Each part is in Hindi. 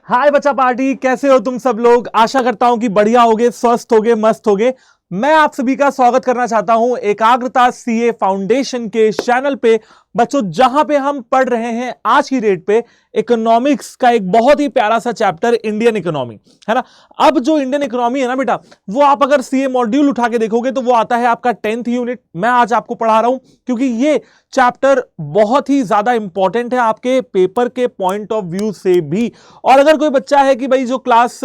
हाय बच्चा पार्टी, कैसे हो तुम सब लोग। आशा करता हूं कि बढ़िया होगे, स्वस्थ होगे, मस्त होगे। मैं आप सभी का स्वागत करना चाहता हूं एकाग्रता सीए फाउंडेशन के चैनल पे। बच्चों, जहां पे हम पढ़ रहे हैं आज की डेट पे इकोनॉमिक्स का एक बहुत ही प्यारा सा चैप्टर, इंडियन इकोनॉमी, है ना। अब जो इंडियन इकोनॉमी है ना बेटा, वो आप अगर सीए मॉड्यूल उठा के देखोगे तो वो आता है आपका 10th यूनिट। मैं आज आपको पढ़ा रहा हूं क्योंकि ये चैप्टर बहुत ही ज्यादा इंपॉर्टेंट है आपके पेपर के पॉइंट ऑफ व्यू से भी। और अगर कोई बच्चा है कि भाई जो क्लास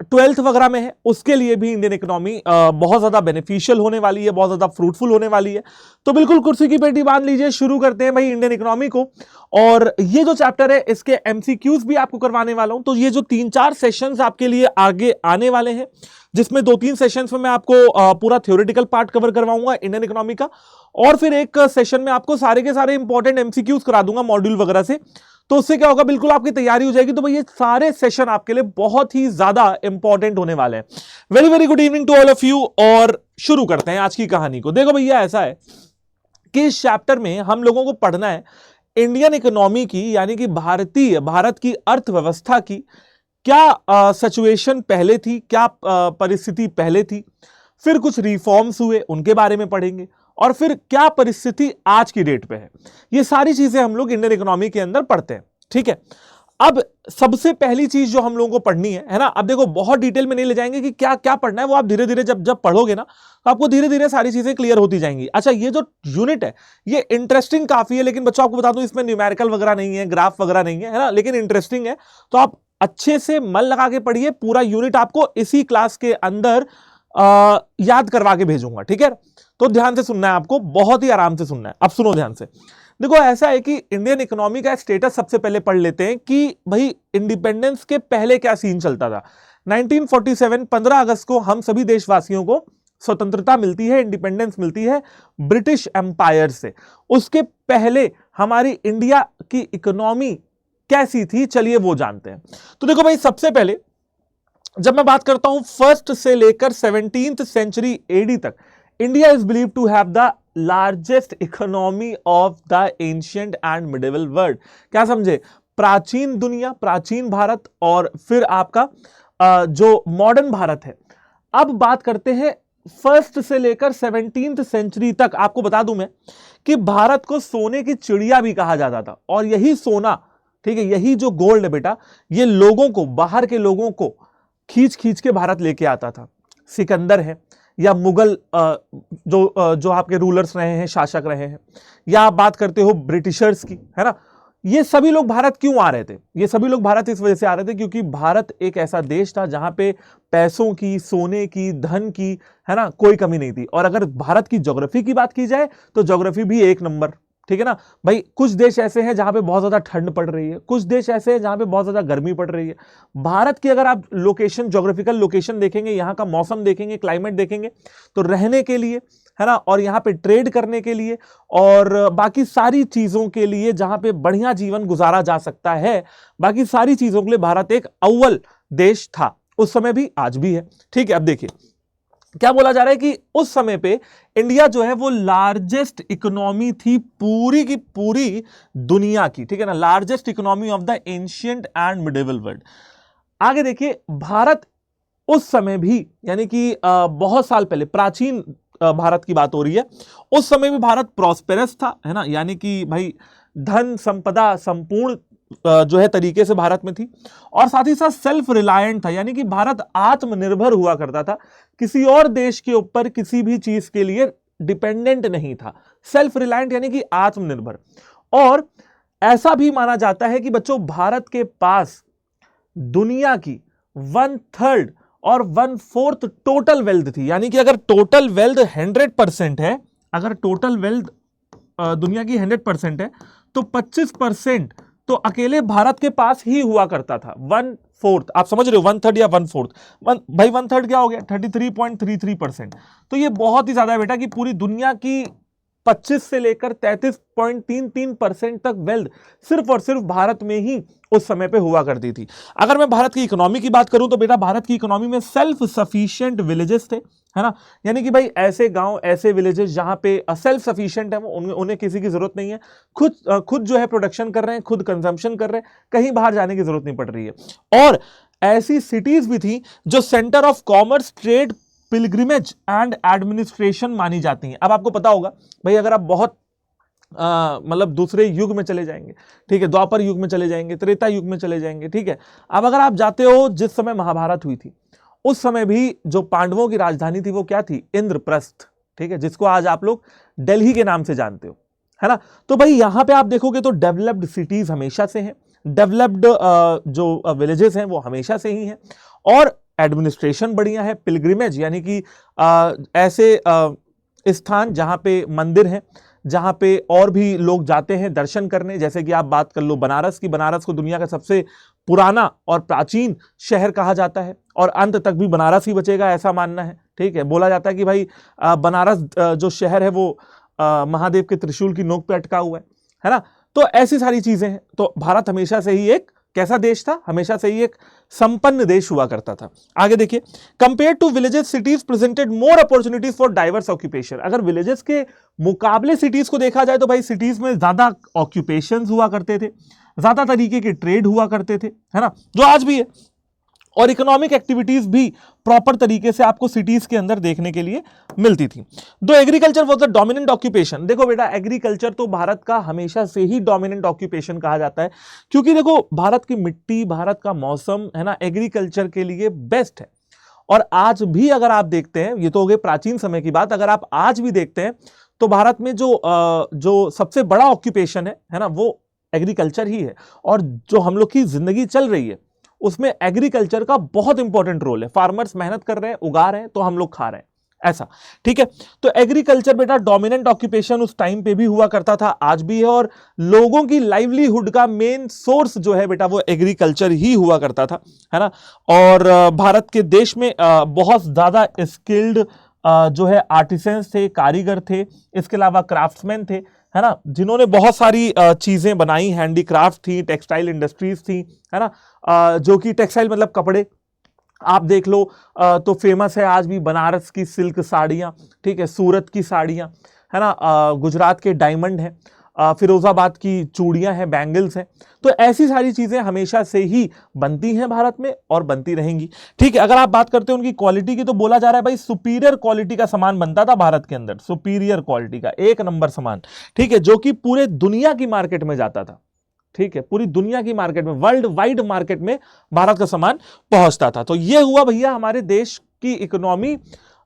12th वगैरह में है, उसके लिए भी इंडियन इकोनॉमी बहुत ज्यादा बेनिफिशियल होने वाली है, बहुत ज्यादा फ्रूटफुल होने वाली है। तो बिल्कुल कुर्सी की पेटी बांध लीजिए, शुरू करते हैं भाई इंडियन इकोनॉमी को। और ये जो चैप्टर है इसके एमसीक्यूज भी आपको करवाने वाला हूं। तो ये जो 3-4 सेशंस आपके लिए आगे आने वाले हैं, जिसमें 2-3 सेशंस में मैं आपको पूरा थ्योरेटिकल पार्ट कवर करवाऊंगा इंडियन इकोनॉमी का, और फिर एक सेशन में आपको सारे के सारे इंपॉर्टेंट एमसीक्यूज करा दूंगा मॉड्यूल वगैरह से। तो उससे क्या होगा, बिल्कुल आपकी तैयारी हो जाएगी। तो भाई ये सारे सेशन आपके लिए बहुत ही ज्यादा इंपॉर्टेंट होने वाले हैं। Very very good evening to all of you. और शुरू करते हैं आज की कहानी को। देखो भैया, ऐसा है कि इस चैप्टर में हम लोगों को पढ़ना है इंडियन इकोनॉमी की, यानी कि भारत की अर्थव्यवस्था की क्या सिचुएशन पहले थी, क्या परिस्थिति पहले थी, फिर कुछ रिफॉर्म्स हुए उनके बारे में पढ़ेंगे, और फिर क्या परिस्थिति आज की डेट पे है। ये सारी चीजें हम लोग इंडियन इकोनॉमी के अंदर पढ़ते हैं, ठीक है। अब सबसे पहली चीज जो हम लोगों को पढ़नी है ना, अब देखो बहुत डिटेल में नहीं ले जाएंगे कि क्या क्या पढ़ना है, वो आप धीरे धीरे जब पढ़ोगे ना तो आपको धीरे धीरे सारी चीजें क्लियर होती जाएंगी। अच्छा, ये जो यूनिट है ये इंटरेस्टिंग काफी है, लेकिन बच्चों आपको बता दूं इसमें न्यूमेरिकल वगैरह नहीं है, ग्राफ वगैरह नहीं है ना, लेकिन इंटरेस्टिंग है। तो आप अच्छे से मन लगा के पढ़िए। पूरा यूनिट आपको इसी क्लास के अंदर याद करवा के भेजूंगा, ठीक है। तो ध्यान से सुनना है आपको, बहुत ही आराम से सुनना है। अब सुनो ध्यान से। देखो ऐसा है कि इंडियन इकोनॉमी का स्टेटस सबसे पहले पढ़ लेते हैं कि भाई इंडिपेंडेंस के पहले क्या सीन चलता था। 1947 15 अगस्त को हम सभी देशवासियों को स्वतंत्रता मिलती है, इंडिपेंडेंस मिलती है ब्रिटिश एम्पायर से। उसके पहले हमारी इंडिया की इकोनॉमी कैसी थी, चलिए वो जानते हैं। तो देखो भाई, सबसे पहले जब मैं बात करता हूं फर्स्ट से लेकर 17th सेंचुरी एडी तक, India is believe to have the largest economy of the ancient and medieval world. क्या समझे? प्राचीन दुनिया, प्राचीन भारत, और फिर आपका जो मॉडर्न भारत है। अब बात करते हैं फर्स्ट से लेकर 17th सेंचुरी तक। आपको बता दूं मैं कि भारत को सोने की चिड़िया भी कहा जाता था, और यही सोना, ठीक है, यही जो गोल्ड है बेटा, ये लोगों को, बाहर के लोगों को खींच खींच के भारत लेके आता था। सिकंदर है, या मुगल जो आपके रूलर्स रहे हैं, शासक रहे हैं, या आप बात करते हो ब्रिटिशर्स की, है ना। ये सभी लोग भारत क्यों आ रहे थे? ये सभी लोग भारत इस वजह से आ रहे थे क्योंकि भारत एक ऐसा देश था जहां पे पैसों की, सोने की, धन की, है ना, कोई कमी नहीं थी। और अगर भारत की ज्योग्राफी की बात की जाए तो ज्योग्राफी भी एक नंबर, ठीक है ना भाई। कुछ देश ऐसे हैं जहां पे बहुत ज्यादा ठंड पड़ रही है, कुछ देश ऐसे हैं जहां पे बहुत ज्यादा गर्मी पड़ रही है। भारत की अगर आप लोकेशन, ज्योग्राफिकल लोकेशन देखेंगे, यहां का मौसम देखेंगे, क्लाइमेट देखेंगे, तो रहने के लिए, है ना, और यहां पे ट्रेड करने के लिए और बाकी सारी चीजों के लिए, जहां पे बढ़िया जीवन गुजारा जा सकता है, बाकी सारी चीजों के लिए भारत एक अव्वल देश था उस समय भी, आज भी है, ठीक है। अब देखिए क्या बोला जा रहा है कि उस समय पे इंडिया जो है वो लार्जेस्ट इकोनॉमी थी पूरी की पूरी दुनिया की, ठीक है ना, largest economy of the ancient and medieval world. आगे देखिए, भारत उस समय भी, यानी कि बहुत साल पहले, प्राचीन भारत की बात हो रही है, उस समय भी भारत प्रॉस्पेरस था, है ना, यानी कि भाई धन संपदा संपूर्ण जो है तरीके से भारत में थी, और साथ ही साथ सेल्फ रिलायंट था, यानी कि भारत आत्मनिर्भर हुआ करता था, किसी और देश के ऊपर किसी भी चीज के लिए डिपेंडेंट नहीं था। सेल्फ रिलायंट यानी कि आत्मनिर्भर। और ऐसा भी माना जाता है कि बच्चों भारत के पास दुनिया की 1/3 और 1/4 टोटल वेल्थ थी, यानी कि अगर टोटल वेल्थ 100% है, अगर टोटल वेल्थ दुनिया की 100% है, तो 25% तो अकेले भारत के पास ही हुआ करता था। 1/4, आप समझ रहे हो, 1/3 या 1/4, भाई 1/3 क्या हो गया, 33.33%। तो ये बहुत ही ज्यादा है बेटा, कि पूरी दुनिया की 25 से लेकर 33.33% तक वेल्थ सिर्फ और सिर्फ भारत में ही उस समय पे हुआ करती थी। अगर मैं भारत की इकोनॉमी की बात करूं तो बेटा भारत की इकोनॉमी में सेल्फ सफिशिएंट विलेजेस थे, है ना, यानी कि भाई ऐसे गांव, ऐसे विलेजेस जहां पे सेल्फ सफिशिएंट है, उन्हें किसी की जरूरत नहीं है, खुद जो है प्रोडक्शन कर रहे हैं, खुद कंजम्पशन कर रहे हैं, कहीं बाहर जाने की जरूरत नहीं पड़ रही है। और ऐसी सिटीज भी थी जो centre of commerce, trade, pilgrimage and administration मानी जाती हैं। अब आपको पता होगा भाई, अगर आप बहुत मतलब दूसरे युग में चले जाएंगे, ठीक है, द्वापर युग में चले जाएंगे, त्रेता युग में चले जाएंगे, ठीक है, अब अगर आप जाते हो जिस समय महाभारत हुई थी, उस समय भी जो पांडवों की राजधानी थी वो क्या थी? इंद्रप्रस्थ, ठीक है, जिसको आज आप लोग दिल्ली के नाम से जानते हो, है ना। तो भाई यहां पे आप देखोगे तो डेवलप्ड सिटीज हमेशा से हैं, डेवलप्ड जो विलेजेस हैं वो हमेशा से ही हैं, और एडमिनिस्ट्रेशन बढ़िया है। पिलग्रिमेज यानी कि ऐसे स्थान जहां पे मंदिर हैं, जहां पे और भी लोग जाते हैं दर्शन करने, जैसे कि आप बात कर लो बनारस की, बनारस को दुनिया का सबसे पुराना और प्राचीन शहर कहा जाता है, और अंत तक भी बनारस ही बचेगा ऐसा मानना है, ठीक है। बोला जाता है कि भाई बनारस जो शहर है वो महादेव के त्रिशूल की नोक पे अटका हुआ है ना। तो ऐसी सारी चीजें हैं। तो भारत हमेशा से ही एक कैसा देश था? हमेशा से ही एक संपन्न देश हुआ करता था। आगे देखिए, compare to villages, cities presented more opportunities for diverse occupation. अगर विलेजेस के मुकाबले सिटीज को देखा जाए तो भाई सिटीज में ज्यादा ऑक्यूपेशंस हुआ करते थे, ज्यादा तरीके के ट्रेड हुआ करते थे, है ना, जो आज भी है, और इकोनॉमिक एक्टिविटीज भी प्रॉपर तरीके से आपको सिटीज के अंदर देखने के लिए मिलती थी। दो agriculture was the dominant occupation. देखो बेटा, एग्रीकल्चर तो भारत का हमेशा से ही डोमिनेंट ऑक्यूपेशन कहा जाता है, क्योंकि देखो भारत की मिट्टी, भारत का मौसम, है ना, एग्रीकल्चर के लिए बेस्ट है। और आज भी अगर आप देखते हैं, ये तो हो गए प्राचीन समय की बात, अगर आप आज भी देखते हैं तो भारत में जो सबसे बड़ा ऑक्यूपेशन है ना, वो एग्रीकल्चर ही है। और जो हम लोग की जिंदगी चल रही है उसमें एग्रीकल्चर का बहुत इंपॉर्टेंट रोल है। फार्मर्स मेहनत कर रहे हैं, उगा रहे हैं, तो हम लोग खा रहे हैं, ऐसा, ठीक है। तो एग्रीकल्चर बेटा डोमिनेंट ऑक्यूपेशन उस टाइम पे भी हुआ करता था, आज भी है, और लोगों की लाइवलीहुड का मेन सोर्स जो है बेटा वो एग्रीकल्चर ही हुआ करता था, है ना। और भारत के देश में बहुत ज्यादा स्किल्ड जो है आर्टिसंस थे, कारीगर थे, इसके अलावा क्राफ्ट्समैन थे, है ना, जिन्होंने बहुत सारी चीजें बनाई, हैंडीक्राफ्ट थी, टेक्सटाइल इंडस्ट्रीज थी, है ना, जो कि टेक्सटाइल मतलब कपड़े आप देख लो तो फेमस है आज भी बनारस की सिल्क साड़ियां, ठीक है, सूरत की साड़ियां, है ना, गुजरात के डायमंड है, फिरोजाबाद की चूड़ियां हैं, बैंगल्स हैं। तो ऐसी सारी चीजें हमेशा से ही बनती हैं भारत में और बनती रहेंगी, ठीक है। अगर आप बात करते हैं उनकी क्वालिटी की, तो बोला जा रहा है भाई सुपीरियर क्वालिटी का सामान बनता था भारत के अंदर, सुपीरियर क्वालिटी का एक नंबर सामान, ठीक है, जो कि पूरे दुनिया की मार्केट में जाता था, ठीक है, पूरी दुनिया की मार्केट में, वर्ल्ड वाइड मार्केट में भारत का सामान पहुंचता था। तो यह हुआ भैया हमारे देश की इकोनॉमी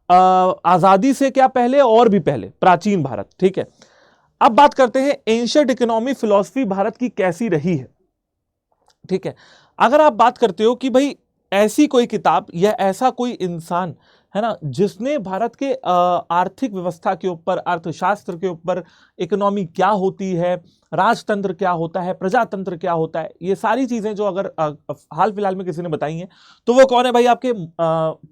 आजादी से क्या पहले और भी पहले, प्राचीन भारत, ठीक है। अब बात करते हैं एंशिएंट इकोनॉमी फिलॉसफी भारत की कैसी रही है, ठीक है। अगर आप बात करते हो कि भाई ऐसी कोई किताब या ऐसा कोई इंसान, है ना, जिसने भारत के आर्थिक व्यवस्था के ऊपर, अर्थशास्त्र के ऊपर, इकोनॉमी क्या होती है, राजतंत्र क्या होता है, प्रजातंत्र क्या होता है, ये सारी चीजें जो अगर हाल फिलहाल में किसी ने बताई हैं, तो वो कौन है भाई? आपके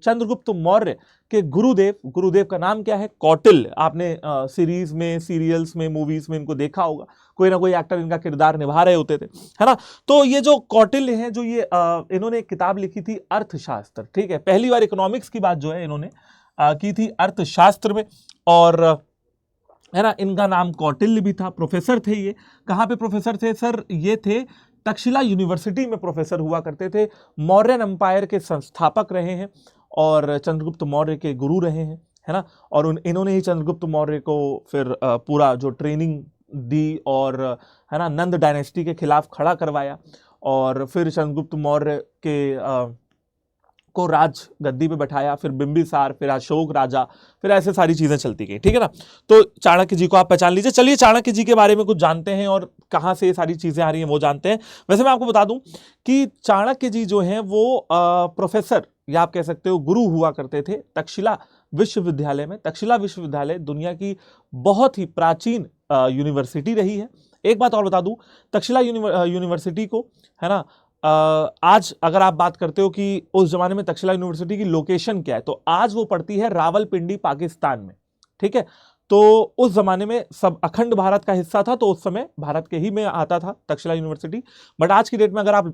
चंद्रगुप्त मौर्य के गुरुदेव का नाम क्या है? कौटिल्य। आपने सीरीज में, सीरियल्स में, मूवीज में इनको देखा होगा, कोई ना कोई एक्टर इनका किरदार निभा रहे होते थे, है ना। तो ये जो कौटिल्य हैं, जो ये इन्होंने एक किताब लिखी थी अर्थशास्त्र, ठीक है, पहली बार इकोनॉमिक्स की बात जो है इन्होंने की थी अर्थशास्त्र में, और है ना, इनका नाम कौटिल्य भी था। प्रोफेसर थे ये, कहाँ पे प्रोफेसर थे सर? ये थे तक्षशिला यूनिवर्सिटी में प्रोफेसर हुआ करते थे, मौर्यन एम्पायर के संस्थापक रहे हैं और चंद्रगुप्त मौर्य के गुरु रहे हैं, है ना। और इन्होंने ही चंद्रगुप्त मौर्य को फिर पूरा जो ट्रेनिंग दी और, है ना, नंद डायनेस्टी के खिलाफ खड़ा करवाया, और फिर चंद्रगुप्त मौर्य के को राज गद्दी पे बैठाया, फिर बिंबिसार, फिर अशोक राजा, फिर ऐसे सारी चीजें चलती गई, ठीक है ना। तो चाणक्य जी को आप पहचान लीजिए। चलिए चाणक्य जी के बारे में कुछ जानते हैं और कहां से ये सारी चीजें आ रही हैं वो जानते हैं। वैसे मैं आपको बता दूं कि चाणक्य जी जो हैं वो प्रोफेसर या आप कह सकते हो गुरु हुआ करते थे तक्षशिला विश्वविद्यालय में। तक्षशिला विश्वविद्यालय दुनिया की बहुत ही प्राचीन यूनिवर्सिटी रही है। एक बात और बता दूं, तक्षशिला यूनिवर्सिटी को, है ना, आज अगर आप बात करते हो कि उस जमाने में तक्षशिला यूनिवर्सिटी की लोकेशन क्या है, तो आज वो पड़ती है रावलपिंडी, पाकिस्तान में, ठीक है। तो उस जमाने में सब अखंड भारत का हिस्सा था, तो उस समय भारत के ही में आता था तक्षशिला यूनिवर्सिटी। बट आज की डेट में अगर आप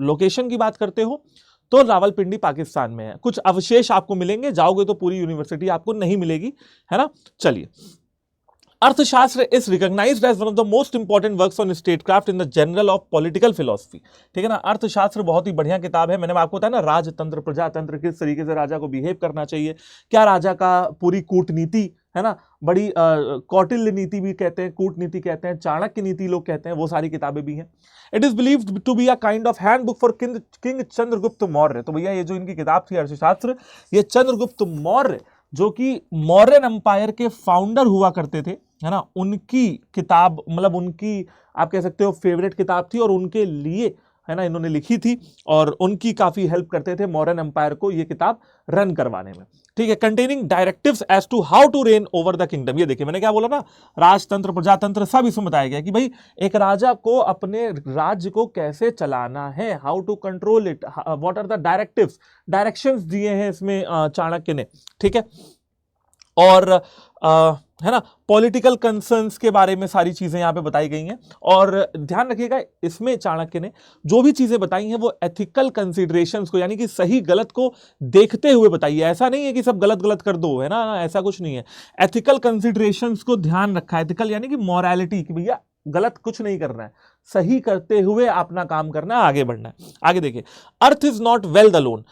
लोकेशन की बात करते हो तो रावलपिंडी पाकिस्तान में है। कुछ अवशेष आपको मिलेंगे, जाओगे तो पूरी यूनिवर्सिटी आपको नहीं मिलेगी, है ना। चलिए, Arthashastra is recognised as one of the most important works on statecraft in the general of political philosophy. ठीक है ना, अर्थशास्त्र बहुत ही बढ़िया किताब है। मैंने आपको बताया ना, राजतंत्र प्रजातंत्र, किस तरीके से राजा को बिहेव करना चाहिए, क्या राजा का पूरी कूटनीति है ना, बड़ी कौटिल्य नीति भी कहते हैं, कूटनीति कहते हैं, चाणक्य नीति लोग कहते हैं, वो सारी किताबें भी हैं। It is believed to be a kind of handbook for king Chandragupta Maurya. तो भैया ये जो इनकी किताब थी अर्थशास्त्र, ये चंद्रगुप्त मौर्य जो कि मौर्यन एम्पायर के फाउंडर हुआ करते थे, है ना, उनकी किताब, मतलब उनकी आप कह सकते हो फेवरेट किताब थी, और उनके लिए, है ना, इन्होंने लिखी थी, और उनकी काफी हेल्प करते थे मौर्यन एम्पायर को ये किताब रन करवाने में। ठीक है, containing directives as to how to reign over the kingdom. ये देखिए मैंने क्या बोला ना, राजतंत्र प्रजातंत्र सब इसमें बताया गया कि भाई एक राजा को अपने राज्य को कैसे चलाना है, how to control it, what are the directives, directions दिए हैं इसमें चाणक्य ने। ठीक है, और है ना, पॉलिटिकल कंसर्न्स के बारे में सारी चीजें यहां पे बताई गई हैं। और ध्यान रखिएगा, इसमें चाणक्य ने जो भी चीजें बताई हैं वो एथिकल कंसिडरेशंस को, यानी कि सही गलत को देखते हुए बताई है। ऐसा नहीं है कि सब गलत गलत कर दो, है ना, ऐसा कुछ नहीं है। एथिकल कंसिडरेशंस को ध्यान रखा है, एथिकल यानी कि मॉरलिटी, कि भैया गलत कुछ नहीं करना है, सही करते हुए अपना काम करना है, आगे बढ़ना है। आगे देखिए, earth is not wealth alone,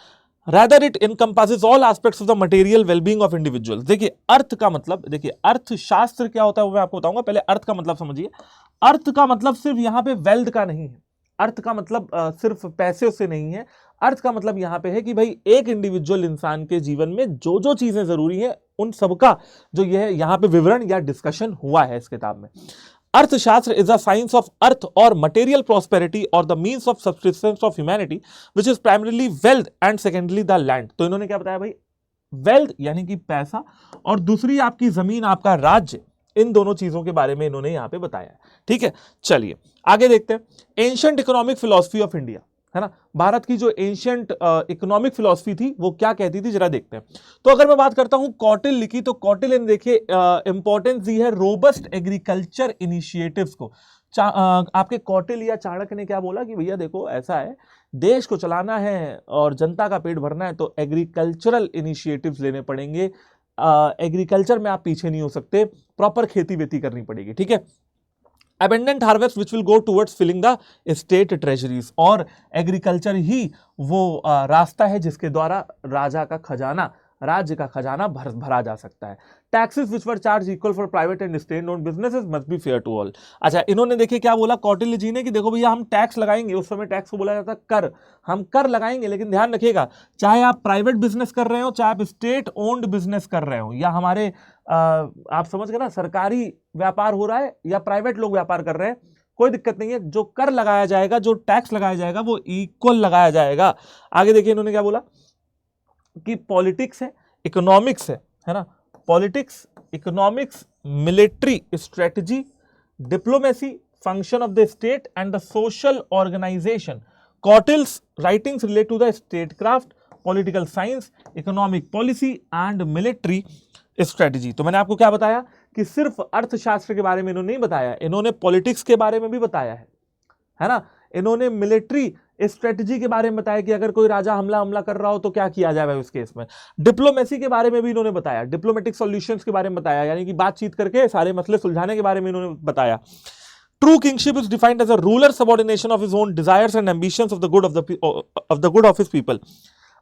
rather it encompasses all aspects of the material well-being of individuals। देखिए अर्थ का मतलब, देखिए अर्थशास्त्र क्या होता है वो मैं आपको बताऊंगा, पहले अर्थ का मतलब समझिए। अर्थ का मतलब सिर्फ यहां पे वेल्थ का नहीं है, अर्थ का मतलब सिर्फ पैसे से नहीं है। अर्थ का मतलब यहां पे है कि भाई एक इंडिविजुअल इंसान के जीवन में जो जो चीजें जरूरी है उन सबका जो यह यहां पे विवरण या डिस्कशन हुआ है इस किताब में। अर्थशास्त्र is a science of earth और मटेरियल प्रॉस्पेरिटी और the means of subsistence of humanity which is primarily wealth and secondly the land. तो इन्होंने क्या बताया भाई, वेल्थ यानी कि पैसा, और दूसरी आपकी जमीन, आपका राज्य, इन दोनों चीजों के बारे में इन्होंने यहां पे बताया है। ठीक है, चलिए आगे देखते हैं। Ancient economic philosophy of India, है ना, भारत की जो एंशिएंट इकोनॉमिक फिलॉसफी थी वो क्या कहती थी, जरा देखते हैं। तो अगर मैं बात करता हूं कौटिल्य लिखी, तो कौटिल्य ने देखिए इंपॉर्टेंस दी है रोबस्ट एग्रीकल्चर इनिशिएटिव्स को। आपके कौटिल्य या चाणक्य ने क्या बोला कि भैया देखो ऐसा है, देश को चलाना है और जनता का पेट भरना है तो एग्रीकल्चरल इनिशिएटिव्स लेने पड़ेंगे। एग्रीकल्चर में आप पीछे नहीं हो सकते, प्रॉपर खेती वेती करनी पड़ेगी। ठीक है, abundant harvest which will go towards filling the state treasuries, और एग्रीकल्चर ही वो रास्ता है जिसके द्वारा राजा का खजाना, राज्य का खजाना भरा जा सकता है। Taxes which were charge equal for private and state owned businesses must be fair to all. अच्छा, इन्होंने देखिए क्या बोला कौटिल्य जी ने कि देखो भैया हम टैक्स लगाएंगे, उस समय टैक्स को बोला जाता कर, हम कर लगाएंगे, लेकिन ध्यान रखिएगा चाहे आप प्राइवेट बिजनेस कर रहे हो, चाहे आप स्टेट ओन्ड बिजनेस कर रहे हो, या हमारे आप समझ गए ना, सरकारी व्यापार हो रहा है या प्राइवेट लोग व्यापार कर रहे हैं, कोई दिक्कत नहीं है, जो कर लगाया जाएगा, जो टैक्स लगाया जाएगा वो इक्वल लगाया जाएगा। आगे देखिए इन्होंने क्या बोला कि पॉलिटिक्स है, इकोनॉमिक्स है ना, politics, economics, military strategy, diplomacy, function of the state and the social organisation. कौटिल्य's writings relate to the statecraft, political science, economic policy and military strategy। तो मैंने आपको क्या बताया कि सिर्फ अर्थशास्त्र के बारे में इन्होंने नहीं बताया, इन्होंने पॉलिटिक्स के बारे में भी बताया है ना, इन्होंने मिलिट्री स्ट्रेटजी के बारे में बताया कि अगर कोई राजा हमला कर रहा हो तो क्या किया जाए उस केस में। डिप्लोमेसी के बारे में भी इन्होंने बताया, डिप्लोमेटिक सॉल्यूशंस के बारे में बताया, यानी कि बातचीत करके सारे मसले सुलझाने के बारे में इन्होंने बताया। True kingship is defined as a ruler's subordination of his own desires and ambitions of the good of his people।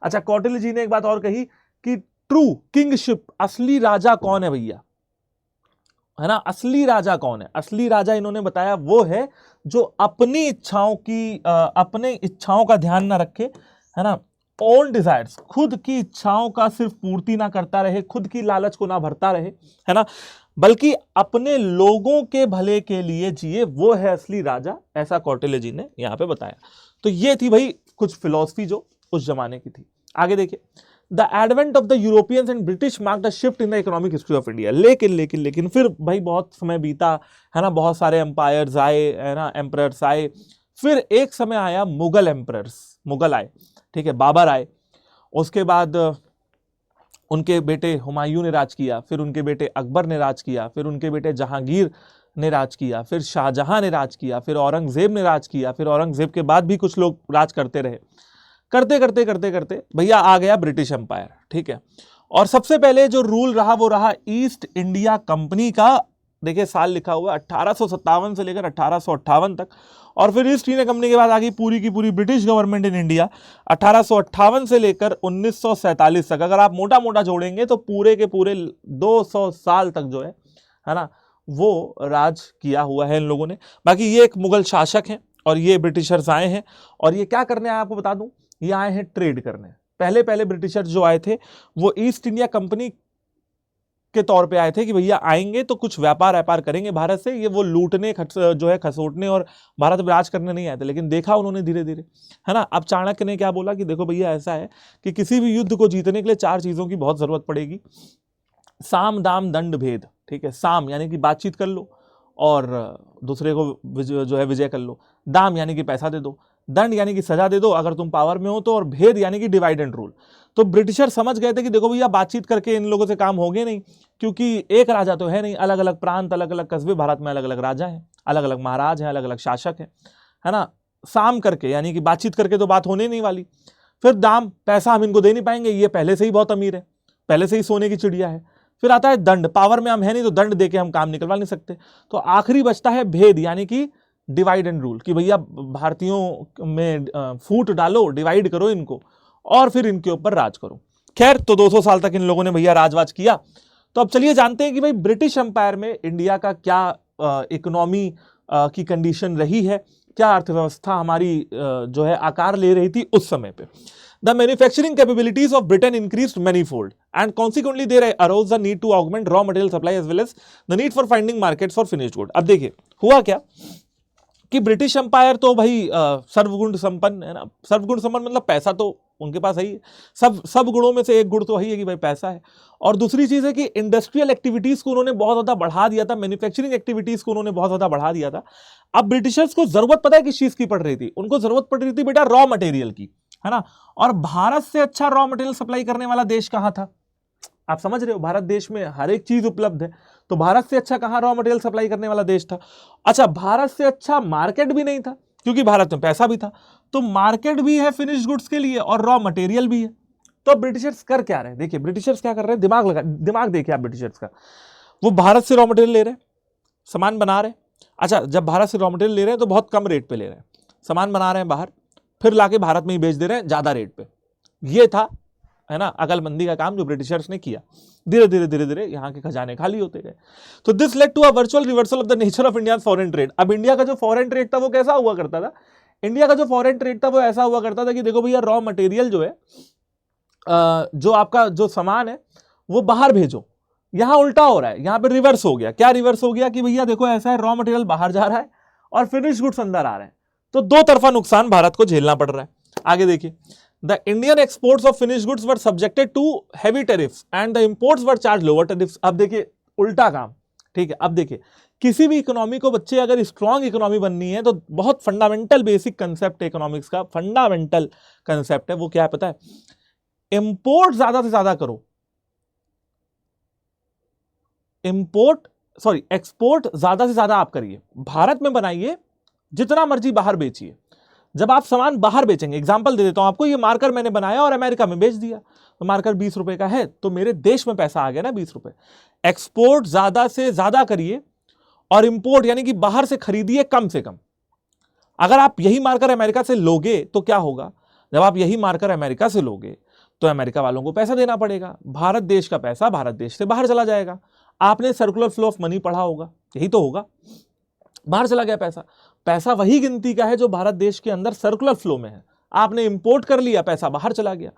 अच्छा, कौटिल्य जी ने एक बात और कही कि ट्रू किंगशिप, असली राजा कौन है भैया, है ना, असली राजा कौन है, असली राजा इन्होंने बताया वो है जो अपनी इच्छाओं की अपने इच्छाओं का ध्यान ना रखे, है ना, ओन डिजायर्स, खुद की इच्छाओं का सिर्फ पूर्ति ना करता रहे, खुद की लालच को ना भरता रहे, है ना, बल्कि अपने लोगों के भले के लिए जिए, वो है असली राजा, ऐसा कौटिल्य जी ने यहां पे बताया। तो ये थी भाई कुछ फिलॉसफी जो उस जमाने की थी। आगे देखिए, the advent of the Europeans and British mark the shift in the economic history of India. लेकिन फिर भाई बहुत समय बीता, है ना, बहुत सारे एम्पायर्स आए, है ना, एम्परर्स आए, फिर एक समय आया मुगल एम्परर्स, मुगल आए, ठीक है, बाबर आए, उसके बाद उनके बेटे हुमायूं ने राज किया, फिर उनके बेटे अकबर ने राज किया, फिर उनके बेटे जहांगीर ने राज किया, फिर शाहजहां ने राज किया, फिर औरंगजेब ने राज किया, फिर औरंगजेब के बाद भी कुछ लोग राज करते रहे। करते करते करते करते भैया आ गया ब्रिटिश एम्पायर, ठीक है। और सबसे पहले जो रूल रहा वो रहा ईस्ट इंडिया कंपनी का। देखिए साल लिखा हुआ 1857 से लेकर 1858 तक। और फिर ईस्ट इंडिया कंपनी के बाद आ गई पूरी की पूरी ब्रिटिश गवर्नमेंट इन इंडिया 1858 से लेकर 1947 तक। अगर आप मोटा मोटा जोड़ेंगे तो पूरे के पूरे 200 साल तक जो है ना, वो राज किया हुआ है इन लोगों ने। बाकी ये एक मुगल शासक हैं और ये ब्रिटिशर्स आए हैं। और ये क्या करने आए आपको बता दूं, ये आए हैं ट्रेड करने। पहले पहले ब्रिटिशर्स जो आए थे वो ईस्ट इंडिया कंपनी के तौर पे आए थे कि भैया आएंगे तो कुछ व्यापार करेंगे भारत से। ये वो लूटने जो है खसोटने और भारत में राज करने नहीं आए थे। लेकिन देखा उन्होंने धीरे धीरे, है ना। अब चाणक्य ने क्या बोला कि देखो भैया ऐसा है कि किसी भी युद्ध को जीतने के लिए 4 चीजों की बहुत जरूरत पड़ेगी। साम दाम दंड भेद, ठीक है। साम यानी कि बातचीत कर लो और दूसरे को जो है विजय कर लो। दाम यानी कि पैसा दे दो। दंड यानी कि सजा दे दो अगर तुम पावर में हो तो। और भेद यानी कि डिवाइड एंड रूल। तो ब्रिटिशर समझ गए थे कि देखो भैया बातचीत करके इन लोगों से काम होगे नहीं, क्योंकि एक राजा तो है नहीं, अलग अलग प्रांत, अलग अलग कस्बे, भारत में अलग अलग राजा हैं, अलग अलग महाराज हैं, अलग अलग शासक हैं, है ना। साम करके यानी कि बातचीत करके तो बात होने नहीं वाली। फिर दाम, पैसा हम इनको दे नहीं पाएंगे, ये पहले से ही बहुत अमीर है, पहले से ही सोने की चिड़िया है। फिर आता है दंड, पावर में हम है नहीं तो दंड देके हम काम निकलवा नहीं सकते। तो आखिरी बचता है भेद यानी कि डिवाइड एंड रूल, कि भैया भारतीयों में फूट डालो, डिवाइड करो इनको और फिर इनके ऊपर राज करो। खैर, तो 200 साल तक इन लोगों ने भैया राजवाज किया। तो अब चलिए जानते हैं कि भाई ब्रिटिश एम्पायर में इंडिया का क्या इकोनॉमी की कंडीशन रही है, क्या अर्थव्यवस्था हमारी जो है आकार ले रही थी उस समय पे। The manufacturing capabilities of Britain increased manifold, and consequently there arose the need to augment raw material supply as well as the need for finding markets for finished good। अब देखिए हुआ क्या कि ब्रिटिश एम्पायर तो भाई सर्वगुण संपन्न है ना। सर्वगुण संपन्न मतलब पैसा तो उनके पास है ही, सब गुणों में से एक गुण तो वही है कि भाई पैसा है। और दूसरी चीज है कि इंडस्ट्रियल एक्टिविटीज को उन्होंने बहुत ज्यादा बढ़ा दिया था, मैन्युफैक्चरिंग एक्टिविटीज को उन्होंने बहुत ज्यादा बढ़ा दिया था। अब ब्रिटिशर्स को जरूरत पता है किस चीज की पड़ रही थी, उनको जरूरत पड़ रही थी बेटा रॉ मटेरियल की, है ना। और भारत से अच्छा रॉ मटेरियल सप्लाई करने वाला देश कहां था, आप समझ रहे हो। भारत देश में हर एक चीज उपलब्ध है, तो भारत से अच्छा कहां रॉ मटेरियल सप्लाई करने वाला देश था। अच्छा, भारत से अच्छा मार्केट भी नहीं था, क्योंकि भारत में पैसा भी था, तो मार्केट भी है फिनिश गुड्स के लिए और रॉ मटेरियल भी है। तो ब्रिटिशर्स कर क्या रहे हैं, देखिए ब्रिटिशर्स क्या कर रहे हैं, दिमाग देखिए आप ब्रिटिशर्स का। वो भारत से रॉ मटेरियल ले रहे हैं, सामान बना रहे हैं। अच्छा, जब भारत से रॉ मटेरियल ले रहे हैं तो बहुत कम रेट पे ले रहे हैं, सामान बना रहे हैं बाहर, फिर लाके भारत में ही बेच दे रहे हैं ज्यादा रेट पे। ये था, है ना, अकलमंदी का काम जो ब्रिटिशर्स ने किया। धीरे धीरे धीरे धीरे यहाँ के खजाने खाली होते गए। तो this led to a virtual reversal of the nature of India foreign trade. अब इंडिया का जो फॉरेन ट्रेड था वो कैसा हुआ करता था, इंडिया का जो फॉरेन ट्रेड था वो ऐसा हुआ करता था कि देखो भैया रॉ मटेरियल जो है, जो आपका जो सामान है वो बाहर भेजो। यहां उल्टा हो रहा है, यहां पे रिवर्स हो गया। क्या रिवर्स हो गया कि भैया देखो ऐसा है, रॉ मटेरियल बाहर जा रहा है और फिनिश गुड्स अंदर आ रहे हैं, तो दो तरफा नुकसान भारत को झेलना पड़ रहा है। आगे देखिए, the Indian exports of finish goods were subjected to heavy tariffs and the imports were charge lower tariffs. अब देखिए उल्टा काम, ठीक है। अब देखिए किसी भी इकोनॉमी को बच्चे अगर स्ट्रॉन्ग इकोनॉमी बननी है तो बहुत फंडामेंटल बेसिक कंसेप्ट है इकोनॉमिक्स का, फंडामेंटल कंसेप्ट है वो क्या है पता है, इंपोर्ट ज्यादा से ज्यादा करो, एक्सपोर्ट ज्यादा से ज्यादा आप करिए, भारत में बनाइए, जितना मर्जी बाहर बेचिए। जब आप सामान बाहर बेचेंगे, एग्जांपल दे देता हूं आपको, ये मार्कर मैंने बनाया और अमेरिका में बेच दिया, तो मार्कर 20 रुपए का है तो मेरे देश में पैसा आ गया ना 20 रुपए। एक्सपोर्ट ज्यादा से ज्यादा करिए और इंपोर्ट यानी कि बाहर से खरीदिए कम से कम। अगर आप यही मार्कर अमेरिका से लोगे तो क्या होगा, जब आप यही मार्कर अमेरिका से लोगे तो अमेरिका वालों को पैसा देना पड़ेगा, भारत देश का पैसा भारत देश से बाहर चला जाएगा। आपने सर्कुलर फ्लो ऑफ मनी पढ़ा होगा, यही तो होगा, बाहर चला गया पैसा। पैसा वही गिनती का है जो भारत देश के अंदर सर्कुलर फ्लो में है, आपने इंपोर्ट कर लिया, पैसा बाहर चला गया।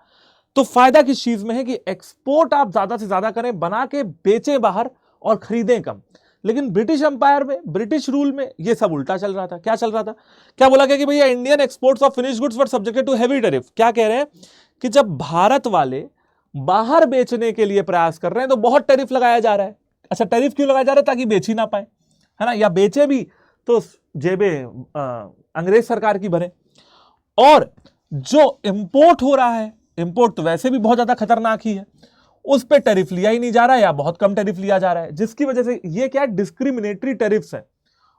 तो फायदा किस चीज में है कि एक्सपोर्ट आप ज्यादा से ज्यादा करें, बना के बेचें बाहर और खरीदें कम। लेकिन ब्रिटिश एम्पायर में, ब्रिटिश रूल में ये सब उल्टा चल रहा था। क्या चल रहा था, क्या बोला गया कि भैया Indian exports of finish goods were subjected to heavy tariff. क्या कह रहे हैं कि जब भारत वाले बाहर बेचने के लिए प्रयास कर रहे हैं तो बहुत टैरिफ लगाया जा रहा है। अच्छा, टैरिफ क्यों लगाया जा रहा है, ताकि बेच ही ना पाए, है ना, या बेचे भी तो जेबे अंग्रेज सरकार की भरे। और जो इंपोर्ट हो रहा है, इंपोर्ट तो वैसे भी बहुत ज्यादा खतरनाक ही है, उस पर टैरिफ लिया ही नहीं जा रहा है या बहुत कम टैरिफ लिया जा रहा है, जिसकी वजह से ये क्या डिस्क्रिमिनेटरी टैरिफ्स है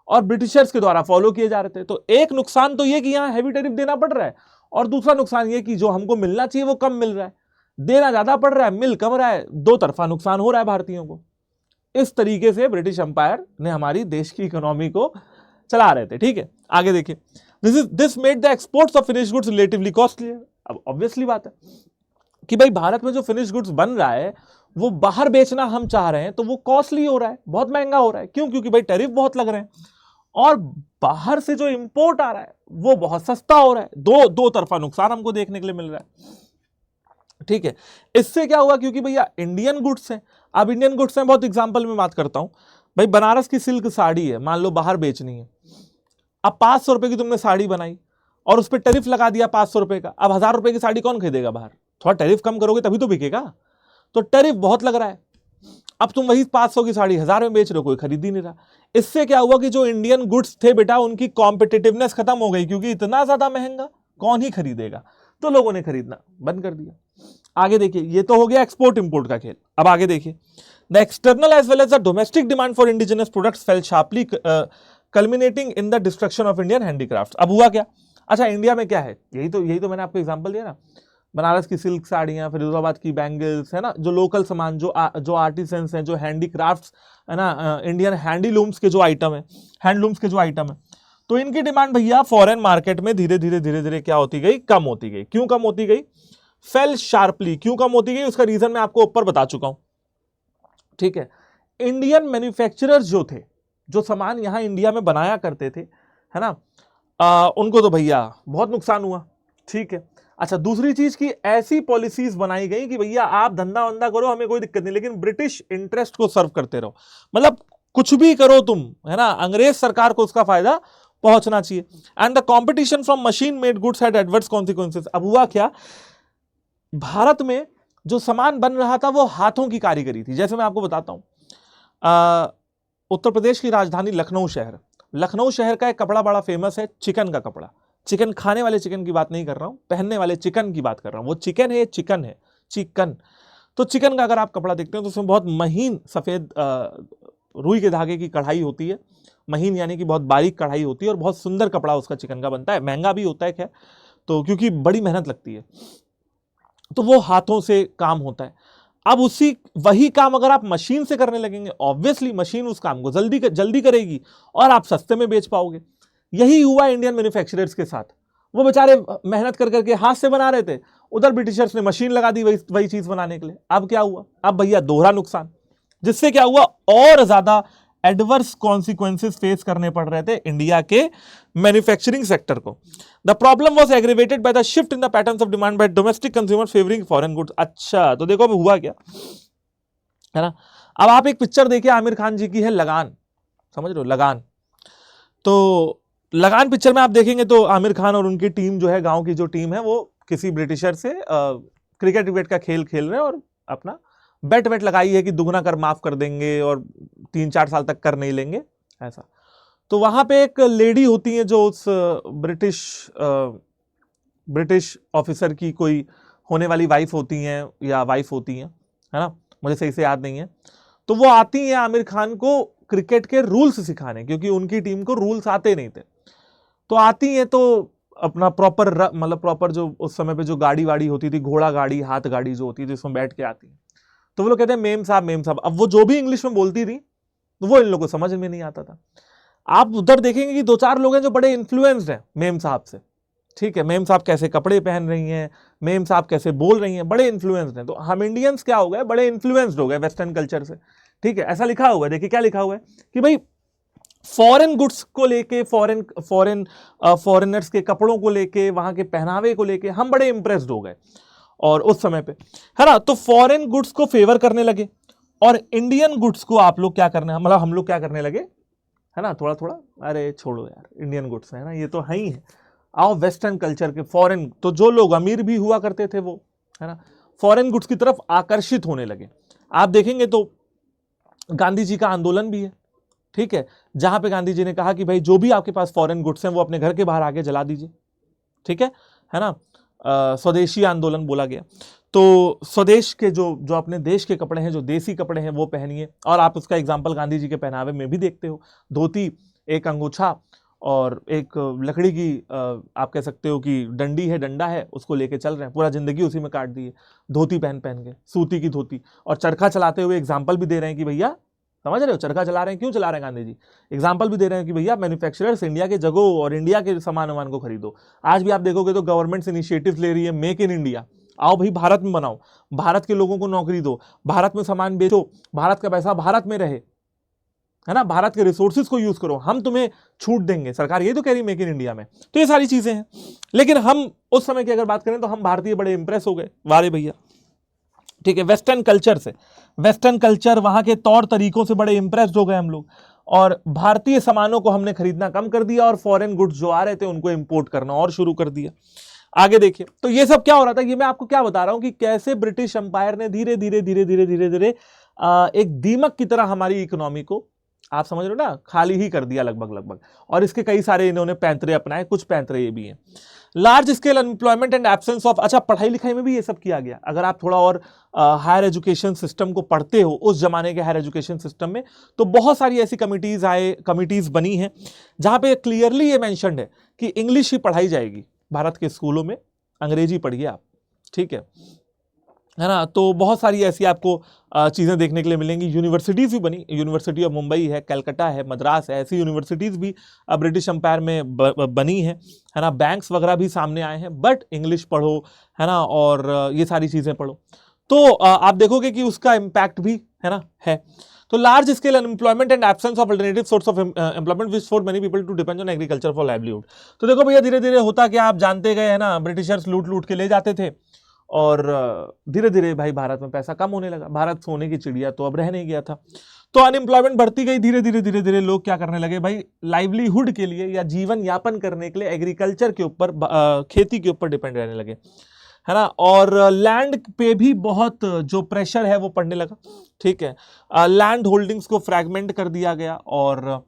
और ब्रिटिशर्स के द्वारा फॉलो किए जा रहे थे। तो एक नुकसान तो ये कि यहां हैवी टैरिफ देना पड़ रहा है, और दूसरा नुकसान ये कि जो हमको मिलना चाहिए वो कम मिल रहा है, देना ज्यादा पड़ रहा है, मिल कम रहा है, दो तरफा नुकसान हो रहा है भारतीयों को। इस तरीके से ब्रिटिश एम्पायर ने हमारी देश की इकोनॉमी को चला रहे थे। ठीक है, आगे देखिए, this made the exports of finish goods relatively costly. अब ऑब्वियसली बात है कि भाई भारत में जो फिनिश गुड्स बन रहा है वो बाहर बेचना हम चाह रहे हैं तो वो कॉस्टली हो रहा है, बहुत महंगा हो रहा है। क्यों? क्योंकि भाई टैरिफ बहुत लग रहे हैं, और बाहर से जो इंपोर्ट आ रहा है वो बहुत सस्ता हो रहा है। दो तरफा नुकसान हमको देखने के लिए मिल रहा है। ठीक है, इससे क्या हुआ? क्योंकि भैया इंडियन गुड्स हैं। अब इंडियन गुड्स हैं, बहुत एग्जांपल में बात करता हूं भाई, बनारस की सिल्क साड़ी है, मान लो बाहर बेचनी है। अब 500 रुपए की तुमने साड़ी बनाई और उस पर टैरिफ लगा दिया 500 रुपए का। अब 1000 रुपए की साड़ी कौन खरीदेगा बाहर? थोड़ा टैरिफ कम करोगे तभी तो बिकेगा। तो टैरिफ बहुत लग रहा है, अब तुम वही 500 की साड़ी 1000 में बेच रहे हो, कोई खरीद ही नहीं रहा। इससे क्या हुआ कि जो इंडियन गुड्स थे बेटा, उनकी कॉम्पिटिटिवनेस खत्म हो गई, क्योंकि इतना ज्यादा महंगा कौन ही खरीदेगा, तो लोगों ने खरीदना बंद कर दिया। आगे देखिए, ये तो हो गया एक्सपोर्ट इंपोर्ट का खेल। अब आगे देखिए, the external as well as the domestic demand for indigenous products fell sharply, culminating in the destruction of Indian handicraft. अब हुआ क्या? अच्छा, इंडिया में क्या है, यही तो मैंने आपको एग्जांपल दिया ना, बनारस की सिल्क साड़ियाँ, फिरोजाबाद की बैंगल्स, है ना, जो लोकल सामान, जो आर्टिसंस हैं, जो हैंडीक्राफ्ट्स, है ना, इंडियन हैंडीलूम्स के जो आइटम है, हैंडलूम्स के जो आइटम है, तो इनकी डिमांड भैया फॉरेन मार्केट में धीरे धीरे क्या होती गई? कम होती गई। क्यों कम होती गई? Fail sharply. क्यों कम होती गई? उसका रीजन मैं आपको ऊपर बता चुका हूं। ठीक है, इंडियन मैन्युफैक्चरर्स जो थे, जो सामान यहां इंडिया में बनाया करते थे, है ना, उनको तो भैया बहुत नुकसान हुआ। ठीक है, अच्छा, दूसरी चीज की ऐसी पॉलिसीज बनाई गई कि भैया आप धंधा वंदा करो, हमें कोई दिक्कत नहीं, लेकिन ब्रिटिश इंटरेस्ट को सर्व करते रहो। मतलब कुछ भी करो तुम, है ना, अंग्रेज सरकार को उसका फायदा पहुंचना चाहिए। And the competition from machine made goods had adverse consequences. अब हुआ क्या, भारत में जो सामान बन रहा था वो हाथों की कारीगरी थी। जैसे मैं आपको बताता हूं, उत्तर प्रदेश की राजधानी लखनऊ शहर का एक कपड़ा बड़ा फेमस है, चिकन का कपड़ा। चिकन खाने वाले चिकन की बात नहीं कर रहा हूं, पहनने वाले चिकन की बात कर रहा हूं। वो चिकन है, चिकन। तो चिकन का अगर आप कपड़ा देखते हो तो उसमें बहुत महीन सफेद रुई के धागे की कढ़ाई होती है। महीन यानी कि बहुत बारीक कढ़ाई होती है, और बहुत सुंदर कपड़ा उसका चिकन का बनता है। महंगा भी होता है खैर, तो क्योंकि बड़ी मेहनत लगती है, तो वो हाथों से काम होता है। अब वही काम अगर आप मशीन से करने लगेंगे, ऑब्वियसली मशीन उस काम को जल्दी करेगी और आप सस्ते में बेच पाओगे। यही हुआ इंडियन मैन्युफैक्चरर्स के साथ। वो बेचारे मेहनत कर करके हाथ से बना रहे थे, उधर ब्रिटिशर्स ने मशीन लगा दी वही चीज बनाने के लिए। अब क्या हुआ? अब भैया दोहरा नुकसान, जिससे क्या हुआ, और ज्यादा एडवर्स कॉन्सिक्वेंसेस फेस करने पड़ रहे थे इंडिया के मैन्युफैक्चरिंग सेक्टर को। The problem was aggravated by the shift in the patterns of demand by domestic consumer favouring foreign goods. अच्छा, तो देखो अब हुआ क्या, है ना। अब आप एक पिक्चर देखिए, आमिर खान जी की है लगान, समझ रहे हो, लगान। तो लगान पिक्चर में आप देखेंगे तो आमिर खान और उनकी टीम जो है, गांव की जो टीम है, वो किसी ब्रिटिशर से क्रिकेट का खेल खेल रहे हैं, और अपना बेट लगाई है कि दुगना कर माफ कर देंगे और 3-4 साल तक कर नहीं लेंगे, ऐसा। तो वहां पे एक लेडी होती है जो उस ब्रिटिश ऑफिसर की कोई होने वाली वाइफ होती हैं, या वाइफ होती हैं, है ना, मुझे सही से याद नहीं है। तो वो आती हैं आमिर खान को क्रिकेट के रूल्स सिखाने, क्योंकि उनकी टीम को रूल्स आते नहीं थे। तो आती हैं तो अपना प्रॉपर जो उस समय पे जो गाड़ी वाड़ी होती थी, घोड़ा गाड़ी, हाथ गाड़ी जो होती थी, उसमें बैठ के आती हैं। तो वो लोग कहते हैं मेम साहब। अब वो जो भी इंग्लिश में बोलती थी तो वो इन लोगों को समझ में नहीं आता था। आप उधर देखेंगे कि 2-4 लोग हैं जो बड़े इन्फ्लुएंस्ड हैं मेम साहब से। ठीक है, मेम साहब कैसे कपड़े पहन रही हैं, मेम साहब कैसे बोल रही हैं, बड़े इन्फ्लुएंस्ड हैं। तो हम इंडियंस क्या हो गए, बड़े इन्फ्लुएंस्ड हो गए वेस्टर्न कल्चर से। ठीक है, ऐसा लिखा हुआ है, देखिए क्या लिखा हुआ है कि भाई फॉरेन गुड्स को लेके, फॉरेनर्स के कपड़ों को लेके, वहां के पहनावे को लेके हम बड़े इंप्रेस्ड हो गए। और उस समय पे, है ना, तो फॉरेन गुड्स को फेवर करने लगे, और इंडियन गुड्स को आप लोग क्या करने, मतलब हम लोग क्या करने लगे, है ना, थोड़ा थोड़ा, अरे छोड़ो यार, इंडियन गुड्स है ना, ये तो है ही है, आओ वेस्टर्न कल्चर के फॉरेन। तो जो लोग अमीर भी हुआ करते थे वो, है ना, फॉरेन गुड्स की तरफ आकर्षित होने लगे। आप देखेंगे तो गांधी जी का आंदोलन भी है, ठीक है, जहां पे गांधी जी ने कहा कि भाई जो भी आपके पास फॉरेन गुड्स हैं वो अपने घर के बाहर आके जला दीजिए। ठीक है ना, स्वदेशी आंदोलन बोला गया। तो स्वदेश के जो अपने देश के कपड़े हैं, जो देसी कपड़े हैं वो पहनिए। और आप उसका एग्जाम्पल गांधी जी के पहनावे में भी देखते हो, धोती, एक अंगोछा और एक लकड़ी की आप कह सकते हो कि डंडी है, डंडा है, उसको लेके चल रहे हैं, पूरा जिंदगी उसी में काट दी है, धोती पहन पहन के, सूती की धोती। और चरखा चलाते हुए एग्जाम्पल भी दे रहे हैं कि भैया, समझ रहे हो, चरखा चला रहे हैं, क्यों चला रहे हैं गांधी जी, एग्जाम्पल भी दे रहे हैं कि भैया मैन्युफैक्चरर्स इंडिया के जगो और इंडिया के सामान वामान को खरीदो। आज भी आप देखोगे तो गवर्नमेंट इनिशिएटिव ले रही है, मेक इन इंडिया, आओ भाई भारत में बनाओ, भारत के लोगों को नौकरी दो, भारत में सामान बेचो, भारत का पैसा भारत में रहे, है ना, भारत के रिसोर्सेज को यूज करो, हम तुम्हें छूट देंगे, सरकार ये तो कह रही मेक इन इंडिया में। तो ये सारी चीजें हैं। लेकिन हम उस समय की अगर बात करें तो हम भारतीय बड़े इंप्रेस हो गए, वारे भैया, ठीक है, वेस्टर्न कल्चर से, वेस्टर्न कल्चर, वहां के तौर तरीकों से बड़े इंप्रेस्ड हो गए हम लोग। और भारतीय सामानों को हमने खरीदना कम कर दिया और फॉरेन गुड्स जो आ रहे थे उनको इंपोर्ट करना और शुरू कर दिया। आगे देखिए, तो ये सब क्या हो रहा था, ये मैं आपको क्या बता रहा हूं कि कैसे ब्रिटिश एम्पायर ने धीरे धीरे धीरे धीरे धीरे धीरे एक दीमक की तरह हमारी इकोनॉमी को, आप समझ रहे हो ना, खाली ही कर दिया लगभग लगभग। और इसके कई सारे इन्होंने पैंतरे अपनाए, कुछ पैंतरे ये भी हैं। Large scale unemployment and absence of, अच्छा पढ़ाई लिखाई में भी ये सब किया गया। अगर आप थोड़ा और हायर एजुकेशन सिस्टम को पढ़ते हो, उस जमाने के हायर एजुकेशन सिस्टम में, तो बहुत सारी ऐसी कमिटीज बनी हैं जहां पे क्लियरली ये मेंशन्ड है कि इंग्लिश ही पढ़ाई जाएगी भारत के स्कूलों में, अंग्रेजी पढ़िए आप, ठीक है ना। तो बहुत सारी ऐसी आपको चीज़ें देखने के लिए मिलेंगी। यूनिवर्सिटीज़ भी बनी, यूनिवर्सिटी ऑफ मुंबई है, कलकत्ता है, मद्रास है, ऐसी यूनिवर्सिटीज़ भी ब्रिटिश एम्पायर में बनी है ना। बैंक्स वगैरह भी सामने आए हैं, बट इंग्लिश पढ़ो, है ना, और ये सारी चीज़ें पढ़ो, तो आप देखोगे कि उसका इम्पैक्ट भी, है ना, है। तो large scale unemployment and absence of alternative source of employment which force many people to depend on agriculture for livelihood. तो देखो भैया, धीरे धीरे होता क्या, आप जानते गए, है ना, ब्रिटिशर्स लूट लूट के ले जाते थे और धीरे धीरे भाई भारत में पैसा कम होने लगा, भारत सोने की चिड़िया तो अब रह नहीं गया था। तो अनएम्प्लॉयमेंट बढ़ती गई, धीरे धीरे धीरे धीरे लोग क्या करने लगे भाई, लाइवलीहुड के लिए या जीवन यापन करने के लिए एग्रीकल्चर के ऊपर, खेती के ऊपर डिपेंड रहने लगे, है ना। और लैंड पे भी बहुत जो प्रेशर है वो पड़ने लगा, ठीक है। लैंड होल्डिंग्स को फ्रैगमेंट कर दिया गया और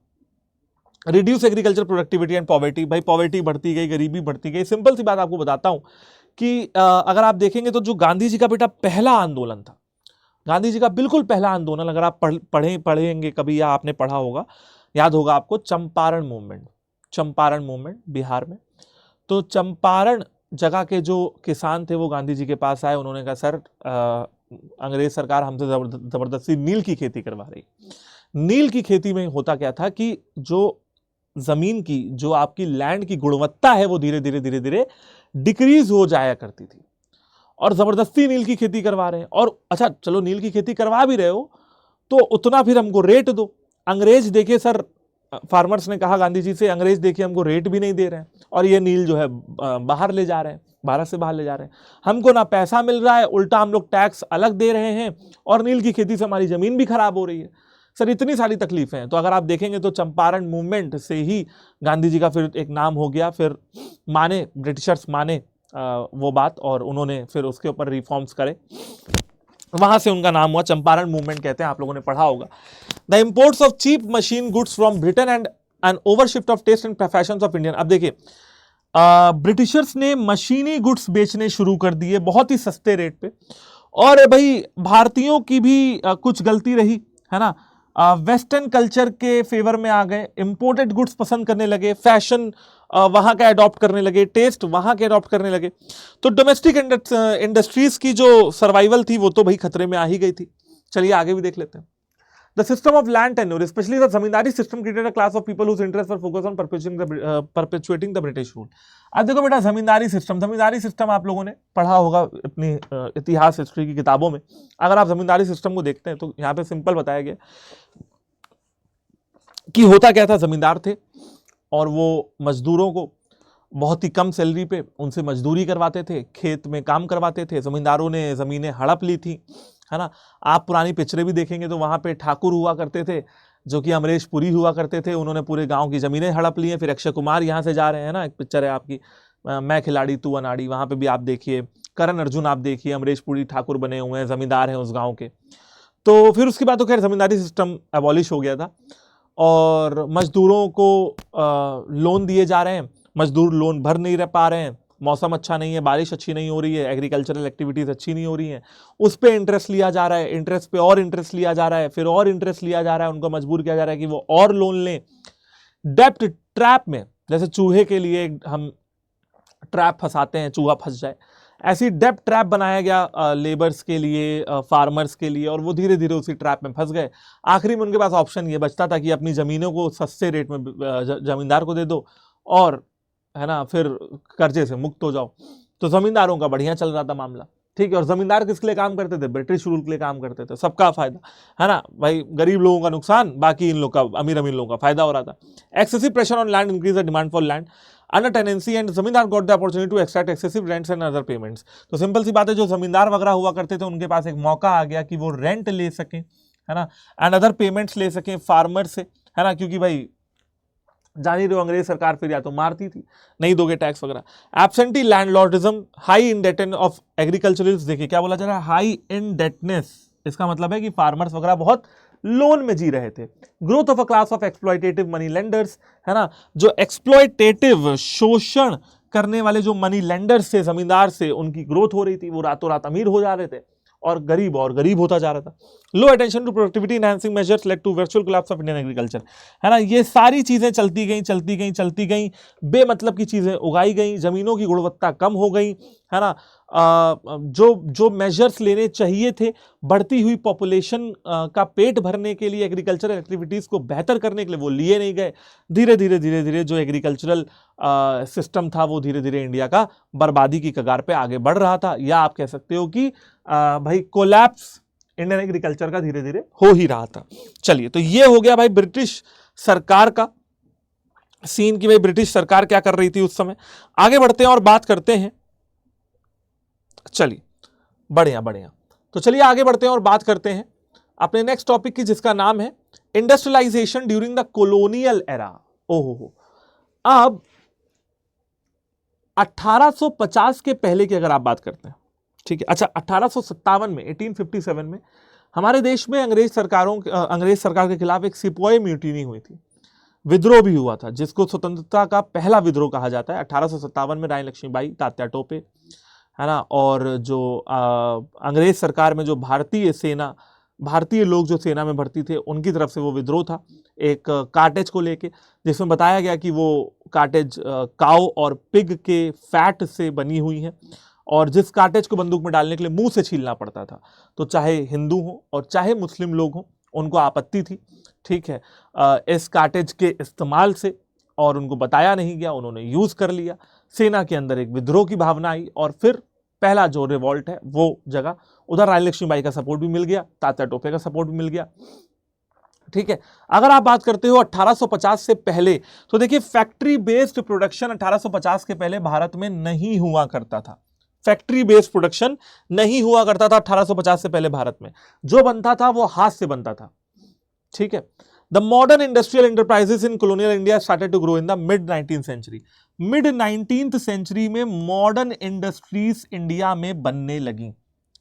reduce agriculture productivity and poverty, भाई पॉवर्टी बढ़ती गई, गरीबी बढ़ती गई। सिंपल सी बात आपको बताता हूं कि अगर आप देखेंगे तो जो गांधी जी का बेटा पहला आंदोलन था, गांधी जी का बिल्कुल पहला आंदोलन, अगर आप पढ़ेंगे कभी या आपने पढ़ा होगा, याद होगा आपको, चंपारण मूवमेंट, चंपारण मूवमेंट बिहार में। तो चंपारण जगह के जो किसान थे वो गांधी जी के पास आए, उन्होंने कहा सर अंग्रेज सरकार हमसे जबरदस्ती नील की खेती करवा रही। नील की खेती में होता क्या था कि जो जमीन की, जो आपकी लैंड की गुणवत्ता है वो धीरे धीरे धीरे धीरे डिक्रीज हो जाया करती थी और जबरदस्ती नील की खेती करवा रहे हैं। और अच्छा चलो नील की खेती करवा भी रहे हो तो उतना फिर हमको रेट दो। अंग्रेज देखिए सर, फार्मर्स ने कहा गांधी जी से, अंग्रेज देखिए हमको रेट भी नहीं दे रहे हैं और ये नील जो है बाहर ले जा रहे हैं, भारत से बाहर ले जा रहे हैं, हमको ना पैसा मिल रहा है, उल्टा हम लोग टैक्स अलग दे रहे हैं और नील की खेती से हमारी जमीन भी खराब हो रही है। सर इतनी सारी तकलीफें हैं। तो अगर आप देखेंगे तो चंपारण मूवमेंट से ही गांधी जी का फिर एक नाम हो गया, फिर माने ब्रिटिशर्स माने वो बात और उन्होंने फिर उसके ऊपर रिफॉर्म्स करे, वहां से उनका नाम हुआ, चंपारण मूवमेंट कहते हैं, आप लोगों ने पढ़ा होगा। The imports of cheap machine goods from Britain and an overshift of taste and fashions of Indian. अब देखिए ब्रिटिशर्स ने मशीनी गुड्स बेचने शुरू कर दिए बहुत ही सस्ते रेट पे, और भाई भारतीयों की भी कुछ गलती रही, है ना। वेस्टर्न कल्चर के फेवर में आ गए, इंपोर्टेड गुड्स पसंद करने लगे, फैशन वहां का अडॉप्ट करने लगे, टेस्ट वहां के अडॉप्ट करने लगे। तो डोमेस्टिक इंडस्ट्रीज की जो सर्वाइवल थी वो तो भाई खतरे में आ ही गई थी। चलिए आगे भी देख लेते हैं। The system of land tenure, especially the zamindari system, created a class of people whose interests were focused on perpetuating the British rule. अब देखो बेटा, जमींदारी सिस्टम आप लोगों ने पढ़ा होगा अपनी इतिहास हिस्ट्री की किताबों में। अगर आप जमींदारी सिस्टम को देखते हैं तो यहाँ पे सिंपल बताया गया कि होता क्या था, जमींदार थे और वो मजदूरों को बहुत ही कम सैलरी पे उनसे मजदूरी करवाते थे, खेत में काम करवाते थे। जमींदारों ने जमीनें हड़प ली थी, है ना। आप पुरानी पिक्चरें भी देखेंगे तो वहां पे ठाकुर हुआ करते थे जो कि अमरीश पुरी हुआ करते थे, उन्होंने पूरे गांव की जमीनें हड़प ली हैं। फिर अक्षय कुमार यहाँ से जा रहे हैं ना, एक पिक्चर है आपकी मैं खिलाड़ी तू अनाड़ी, वहां पे भी आप देखिए, करण अर्जुन आप देखिए, अमरीश पुरी ठाकुर बने हुए हैं, जमींदार हैं उस गाँव के। तो फिर उसके बाद तो खैर जमींदारी सिस्टम एबॉलिश हो गया था और मजदूरों को लोन दिए जा रहे हैं, मजदूर लोन भर नहीं रह पा रहे हैं, मौसम अच्छा नहीं है, बारिश अच्छी नहीं हो रही है, एग्रीकल्चरल एक्टिविटीज अच्छी नहीं हो रही हैं, उस पर इंटरेस्ट लिया जा रहा है, इंटरेस्ट पे और इंटरेस्ट लिया जा रहा है, फिर और इंटरेस्ट लिया जा रहा है, उनको मजबूर किया जा रहा है कि वो और लोन लें। डेप्ट ट्रैप में, जैसे चूहे के लिए हम ट्रैप फंसाते हैं, चूहा फंस जाए, ऐसी डेप्ट ट्रैप बनाया गया लेबर्स के लिए, फार्मर्स के लिए, और वो धीरे धीरे उसी ट्रैप में फंस गए। आखिरी में उनके पास ऑप्शन ये बचता था कि अपनी ज़मीनों को सस्ते रेट में ज़मींदार को दे दो और, है ना, फिर कर्जे से मुक्त हो जाओ। तो ज़मींदारों का बढ़िया चल रहा था मामला, ठीक है। और ज़मींदार किसके लिए काम करते थे? ब्रिटिश रूल के लिए काम करते थे, सबका फायदा, है ना भाई, गरीब लोगों का नुकसान, बाकी इन लोग का, अमीर लोगों का फायदा हो रहा था। Excessive pressure on land increase the demand for land under tenancy and zamindar got the opportunity to extract excessive rents and other payments. तो सिंपल सी बात है, जो जमींदार वगैरह हुआ करते थे उनके पास एक मौका आ गया कि वो रेंट ले सकें, है ना, एंड अदर पेमेंट्स ले सकें फार्मर से, है ना, क्योंकि भाई जान ही रहे हो अंग्रेज सरकार फिर या तो मारती थी, नहीं दोगे टैक्स वगैरह। Absentee landlordism, high indebtedness of agriculturalist, देखिए क्या बोला जा रहा है, हाई इंडेटनेस, इसका मतलब है कि फार्मर्स वगैरह बहुत लोन में जी रहे थे। Growth of a class of exploitative money lenders, है ना, जो एक्सप्लॉयटेटिव, शोषण करने वाले जो मनी लेंडर्स थे जमींदार से, उनकी ग्रोथ हो रही थी, वो रातों रात अमीर हो जा रहे थे और गरीब होता जा रहा था। Low attention to productivity enhancing measures led to virtual collapse of Indian agriculture, है ना, ये सारी चीजें चलती गई, बेमतलब की चीजें उगाई गई, जमीनों की गुणवत्ता कम हो गई, है ना, जो मेजर्स लेने चाहिए थे बढ़ती हुई पॉपुलेशन का पेट भरने के लिए, एग्रीकल्चरल एक्टिविटीज को बेहतर करने के लिए, वो लिए नहीं गए। धीरे धीरे जो एग्रीकल्चरल सिस्टम था वो धीरे धीरे इंडिया का बर्बादी की कगार पे आगे बढ़ रहा था, या आप कह सकते हो कि भाई कोलैप्स इंडियन एग्रीकल्चर का धीरे धीरे हो ही रहा था। चलिए, तो ये हो गया भाई ब्रिटिश सरकार का सीन की भाई ब्रिटिश सरकार क्या कर रही थी उस समय। आगे बढ़ते हैं और बात करते हैं, चलिए बढ़िया, तो चलिए आगे बढ़ते हैं और बात करते हैं अपने नेक्स्ट टॉपिक की, जिसका नाम है industrialisation during the colonial era. ओहो, अब 1850 के पहले की अगर आप बात करते हैं, ठीक है, अच्छा 1857 में, 1857 में हमारे देश में अंग्रेज सरकार के खिलाफ एक सिपोही म्यूटिनी हुई थी, विद्रोह भी हुआ था, जिसको स्वतंत्रता का पहला विद्रोह कहा जाता है। 1857 में रानी लक्ष्मीबाई, तात्या टोपे, है ना, और जो अंग्रेज सरकार में जो भारतीय लोग जो सेना में भर्ती थे, उनकी तरफ से वो विद्रोह था एक कार्टेज को लेके, जिसमें बताया गया कि वो कार्टेज काऊ और पिग के फैट से बनी हुई है, और जिस कार्टेज को बंदूक में डालने के लिए मुंह से छीलना पड़ता था, तो चाहे हिंदू हो और चाहे मुस्लिम लोग हो, उनको आपत्ति थी, ठीक है, इस कार्टेज के इस्तेमाल से, और उनको बताया नहीं गया, उन्होंने यूज कर लिया। सेना के अंदर एक विद्रोह की भावना आई, और फिर पहला जो रिवॉल्ट है वो जगह, उधर रानी लक्ष्मीबाई का सपोर्ट भी मिल गया, तात्या टोपे का सपोर्ट भी मिल गया, ठीक है। अगर आप बात करते हो 1850 से पहले, तो देखिए फैक्ट्री बेस्ड प्रोडक्शन 1850 के पहले भारत में नहीं हुआ करता था। फैक्ट्री बेस्ड प्रोडक्शन नहीं हुआ करता था 1850 से पहले भारत में। जो बनता था वो हाथ से बनता था, ठीक है। The modern industrial enterprises in colonial India started to grow in the mid 19th century. Mid 19th century में मॉडर्न इंडस्ट्रीज इंडिया में बनने लगी,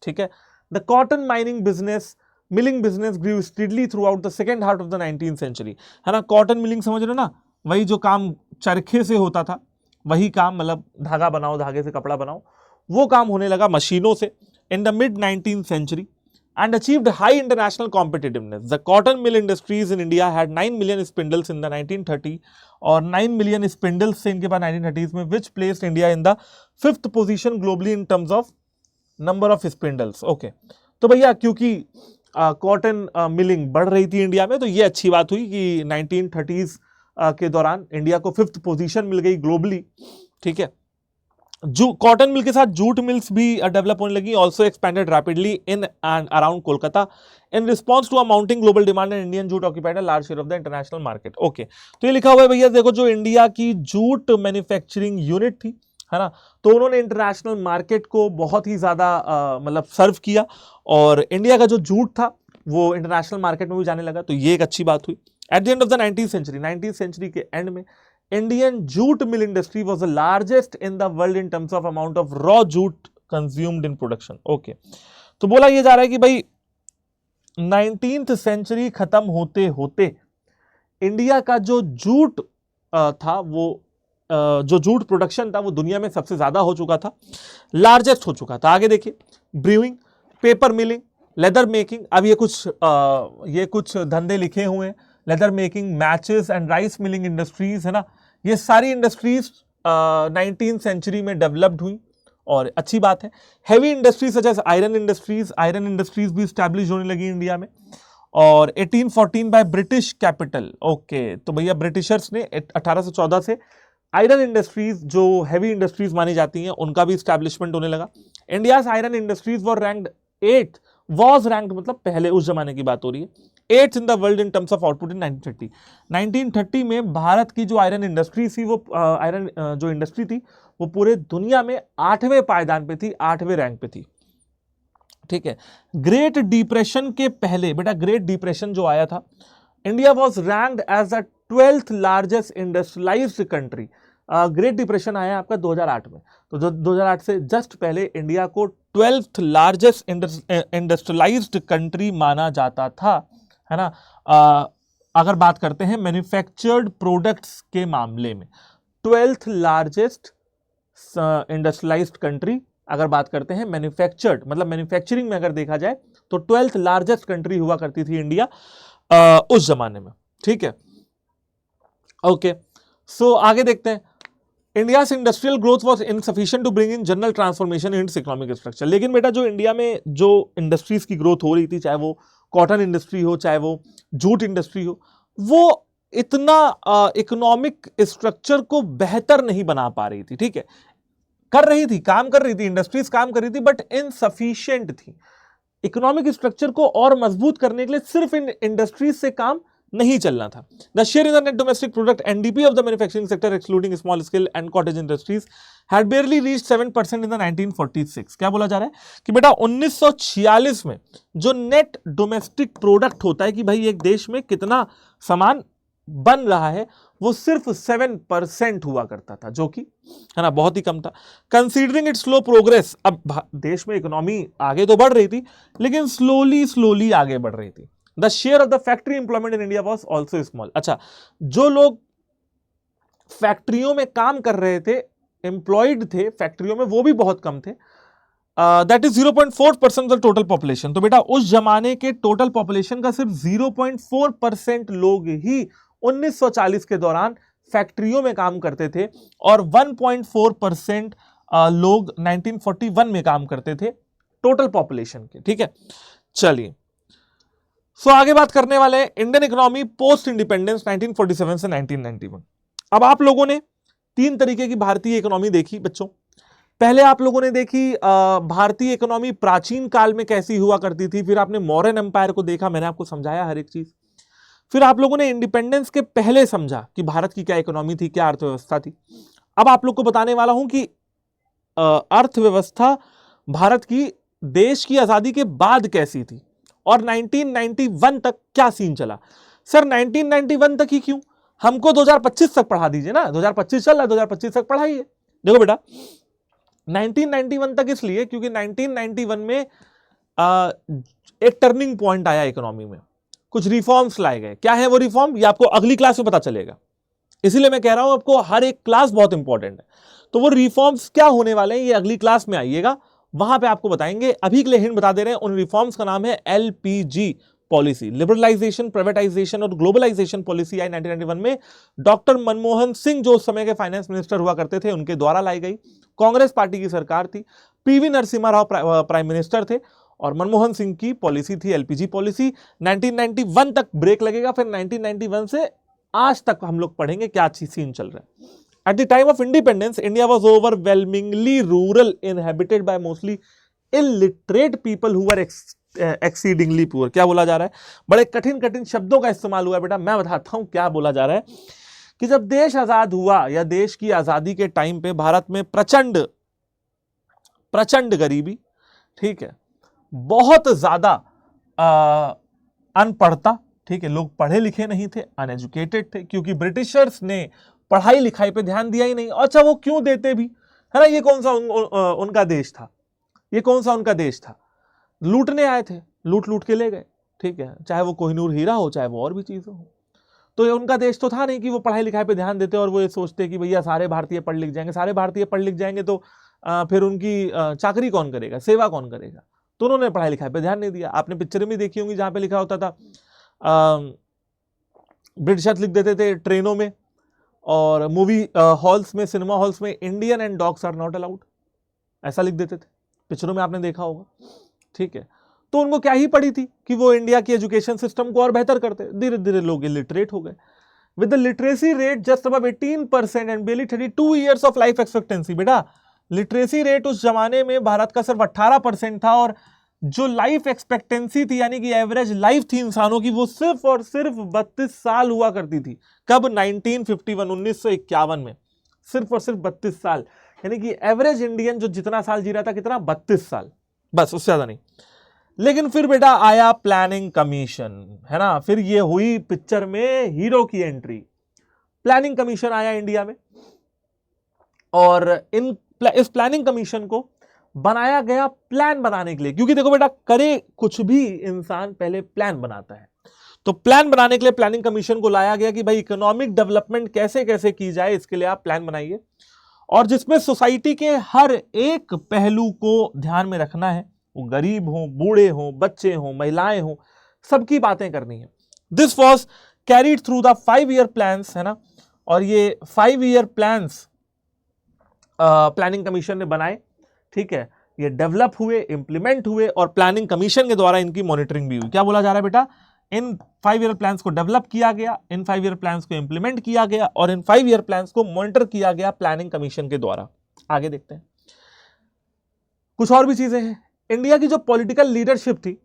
ठीक है। The cotton mining business, milling business grew steadily throughout the second half of the 19th century, है ना। कॉटन मिलिंग समझ रहे हो ना, वही जो काम चरखे से होता था, वही काम, मतलब धागा बनाओ, धागे से कपड़ा बनाओ, वो काम होने लगा मशीनों से in the mid 19th century and achieved high international competitiveness. The cotton mill industries in India had 9 million spindles in the 1930 और 9 million spindles से इनके बाद 1930s में, which placed India in the 5th position globally in terms of number of spindles. Okay, तो भैया क्योंकि कॉटन मिलिंग बढ़ रही थी इंडिया में, तो ये अच्छी बात हुई कि 1930s के दौरान इंडिया को 5th पोजीशन मिल गई ग्लोबली, ठीक है। कॉटन मिल के साथ जूट मिल्स भी डेवलप होने लगी, also expanded rapidly in and around Kolkata in response to a mounting global demand and Indian jute occupied a large share of the international market. Okay, तो ये लिखा हुआ है भैया, देखो जो इंडिया की जूट मैन्युफैक्चरिंग यूनिट थी, है ना, तो उन्होंने इंटरनेशनल मार्केट को बहुत ही ज्यादा मतलब सर्व किया, और इंडिया का जो जूट था वो इंटरनेशनल मार्केट में भी जाने लगा, तो ये एक अच्छी बात हुई। At the end of the 19th century के एंड में Indian jute mill industry was the largest in the world in terms of amount of raw jute consumed in production. Okay, तो बोला ये जा रहा है कि भाई 19th सेंचुरी खत्म होते होते इंडिया का जो जूट था वो जो जूट प्रोडक्शन था वो दुनिया में सबसे ज्यादा हो चुका था, लार्जेस्ट हो चुका था। आगे देखिए, brewing, paper milling, leather making. अब ये कुछ धंधे लिखे हुए हैं, leather making, matches and rice milling industries, है ना। ये सारी इंडस्ट्रीज 19th सेंचुरी में डेवलप्ड हुई और अच्छी बात है। Heavy industries such as iron industries भी स्टैब्लिश होने लगी इंडिया में। और 1814 बाय ब्रिटिश कैपिटल, ओके, तो भैया ब्रिटिशर्स ने 1814 से आयरन इंडस्ट्रीज, जो हैवी इंडस्ट्रीज मानी जाती हैं, उनका भी स्टैब्लिशमेंट होने लगा। India's iron industries was ranked, मतलब पहले उस जमाने की बात हो रही है, 8th in the world in terms of output इन 1930। 1930 में भारत की जो आयरन इंडस्ट्री थी, वो आयरन जो इंडस्ट्री थी वो पूरे दुनिया में 8वें पायदान पे थी, 8वें रैंक पे थी। ठीक है। ग्रेट डिप्रेशन के पहले, बेटा ग्रेट डिप्रेशन जो आया था, India was ranked as the 12th largest industrialised country. Great depression आया आपका 2008 में, तो 2008 से जस्ट पहले इंडिया को 12th लार्जेस्ट इंडस्ट्रियलाइज्ड कंट्री माना जाता था, है ना। अगर बात करते हैं मैन्युफैक्चर्ड प्रोडक्ट्स के मामले में, 12th लार्जेस्ट इंडस्ट्रियलाइज्ड कंट्री, अगर बात करते हैं मैन्युफैक्चर्ड, मतलब मैन्युफैक्चरिंग में अगर देखा जाए तो 12th लार्जेस्ट कंट्री हुआ करती थी इंडिया उस जमाने में। ठीक है, ओके। सो आगे देखते हैं, India's industrial growth was insufficient to bring in general transformation in its economic structure. लेकिन बेटा जो इंडिया में जो इंडस्ट्रीज की ग्रोथ हो रही थी, चाहे वो कॉटन इंडस्ट्री हो, चाहे वो जूट इंडस्ट्री हो, वो इतना इकोनॉमिक स्ट्रक्चर को बेहतर नहीं बना पा रही थी। ठीक है, कर रही थी, काम कर रही थी, इंडस्ट्रीज काम कर रही थी, बट इनसफिशिएंट थी। इकोनॉमिक स्ट्रक्चर को और मजबूत करने के लिए सिर्फ इन इंडस्ट्रीज से काम नहीं चलना था। The share in the net domestic product NDP of the manufacturing sector excluding small scale and cottage industries had बेयरली reached 7% in the 1946। क्या बोला जा रहा है कि बेटा 1946 में जो नेट डोमेस्टिक प्रोडक्ट होता है कि भाई एक देश में कितना सामान बन रहा है, वो सिर्फ 7% हुआ करता था, जो कि है ना बहुत ही कम था। कंसीडरिंग इट स्लो प्रोग्रेस, अब देश में इकोनॉमी आगे तो बढ़ रही थी लेकिन स्लोली आगे बढ़ रही थी। The share of the factory employment in India was also small. अच्छा, जो लोग फैक्ट्रियों में काम कर रहे थे, एम्प्लॉयड थे फैक्ट्रियों में, वो भी बहुत कम थे। That is 0.4% of the total population. तो बेटा उस जमाने के टोटल पॉपुलेशन का सिर्फ 0.4% लोग ही 1940 के दौरान फैक्ट्रियों में काम करते थे और 1.4% लोग 1941 में काम करते थे टोटल पॉपुलेशन के। ठीक है, चलिए सो आगे बात करने वाले हैं इंडियन इकोनॉमी पोस्ट इंडिपेंडेंस 1947 से 1991। अब आप लोगों ने तीन तरीके की भारतीय इकोनॉमी देखी बच्चों। पहले आप लोगों ने देखी भारतीय इकोनॉमी प्राचीन काल में कैसी हुआ करती थी, फिर आपने मौर्यन एम्पायर को देखा, मैंने आपको समझाया हर एक चीज। फिर आप लोगों ने इंडिपेंडेंस के पहले समझा कि भारत की क्या इकोनॉमी थी, क्या अर्थव्यवस्था थी। अब आप लोग को बताने वाला हूं कि अर्थव्यवस्था भारत की देश की आजादी के बाद कैसी थी और 1991 तक क्या सीन चला। सर 1991 तक ही क्यों, हमको 2025 तक पढ़ा दीजिए ना, 2025 चल रहा है, 2025 तक पढ़ाइए। देखो बेटा 1991 तक इसलिए क्योंकि 1991 में एक टर्निंग पॉइंट आया इकोनॉमी में, कुछ रिफॉर्म्स लाए गए। क्या है वो रिफॉर्म, ये आपको अगली क्लास में पता चलेगा, इसीलिए मैं कह रहा हूं आपको हर एक क्लास बहुत इंपॉर्टेंट है। तो वो रिफॉर्म्स क्या होने वाले हैं ये अगली क्लास में आइएगा, वहां पे आपको बताएंगे। अभी के लिए हिंट बता दे रहे हैं, उन रिफॉर्म्स का नाम है एलपीजी पॉलिसी, लिबरलाइजेशन, प्राइवेटाइजेशन और ग्लोबलाइजेशन पॉलिसी आई 1991 में। डॉक्टर मनमोहन सिंह जो उस समय के फाइनेंस मिनिस्टर हुआ करते थे, उनके द्वारा लाई गई। कांग्रेस पार्टी की सरकार थी, PV Narasimha Rao prime minister थे और मनमोहन सिंह की पॉलिसी थी एलपीजी पॉलिसी। 1991 तक ब्रेक लगेगा, फिर 1991 से आज तक हम लोग पढ़ेंगे क्या अच्छी सीन चल रहा है। At the time of independence, India was overwhelmingly rural, inhabited by mostly illiterate people who were exceedingly poor. क्या बोला जा रहा है, बड़े कठिन कठिन शब्दों का इस्तेमाल हुआ है बेटा, मैं बताता हूं क्या बोला जा रहा है। कि जब देश आजाद हुआ या देश की आजादी के टाइम पे भारत में प्रचंड गरीबी, ठीक है, बहुत ज्यादा अनपढ़ता, ठीक है, लोग पढ़े लिखे नहीं थे, अनएजुकेटेड थे, क्योंकि ब्रिटिशर्स ने पढ़ाई लिखाई पे ध्यान दिया ही नहीं। अच्छा वो क्यों देते भी, है ना, ये कौन सा उनका देश था, ये कौन सा उनका देश था, लूटने आए थे, लूट लूट के ले गए, ठीक है, चाहे वो कोहिनूर हीरा हो, चाहे वो और भी चीजें हो। तो ये उनका देश तो था नहीं कि वो पढ़ाई लिखाई पे ध्यान देते और वो ये सोचते कि भैया सारे भारतीय पढ़ लिख जाएंगे, सारे भारतीय पढ़ लिख जाएंगे तो फिर उनकी चाकरी कौन करेगा, सेवा कौन करेगा। तो उन्होंने पढ़ाई लिखाई पे ध्यान नहीं दिया। आपने पिक्चर में देखी होंगी जहां पे लिखा होता था, ब्रिटिशर्स लिख देते थे ट्रेनों में और मूवी हॉल्स में, सिनेमा हॉल्स में, Indian and dogs are not allowed, ऐसा लिख देते थे। पिक्चरों में आपने देखा होगा, ठीक है। तो उनको क्या ही पड़ी थी कि वो इंडिया की एजुकेशन सिस्टम को और बेहतर करते। धीरे धीरे लोग इलिटरेट हो गए। With the literacy rate just above 18% and barely 32 years of life expectancy. बेटा लिटरेसी रेट उस जमाने में भारत का सिर्फ 18% था और जो लाइफ एक्सपेक्टेंसी थी यानी कि एवरेज लाइफ थी इंसानों की, वो सिर्फ और सिर्फ 32 साल हुआ करती थी। कब? 1951, 1951 में सिर्फ और सिर्फ 32 साल, यानी कि एवरेज इंडियन जो जितना साल जी रहा था, कितना? 32 साल, बस, उससे ज्यादा नहीं। लेकिन फिर बेटा आया प्लानिंग कमीशन, है ना, फिर ये हुई पिक्चर में हीरो की एंट्री। प्लानिंग कमीशन आया इंडिया में और इस प्लानिंग कमीशन को बनाया गया प्लान बनाने के लिए, क्योंकि देखो बेटा, करे कुछ भी इंसान पहले प्लान बनाता है। तो प्लान बनाने के लिए प्लानिंग कमीशन को लाया गया कि भाई इकोनॉमिक डेवलपमेंट कैसे कैसे की जाए, इसके लिए आप प्लान बनाइए, और जिसमें सोसाइटी के हर एक पहलू को ध्यान में रखना है। वो गरीब हो, बूढ़े हो, बच्चे हो, महिलाएं हो, सबकी बातें करनी है। This was carried through the 5-year plans, है ना, और ये 5-year प्लान्स प्लानिंग कमीशन ने बनाए, ठीक है। ये डेवलप हुए, इंप्लीमेंट हुए और प्लानिंग कमीशन के द्वारा इनकी मॉनिटरिंग भी हुई। क्या बोला जा रहा है बेटा? इन 5-year प्लान्स को डेवलप किया गया, इन 5-year प्लान्स को इंप्लीमेंट किया गया और इन 5-year प्लान्स को मॉनिटर किया गया प्लानिंग कमीशन के द्वारा। आगे देखते हैं, कुछ और भी चीजें हैं। इंडिया की जो पॉलिटिकल लीडरशिप थी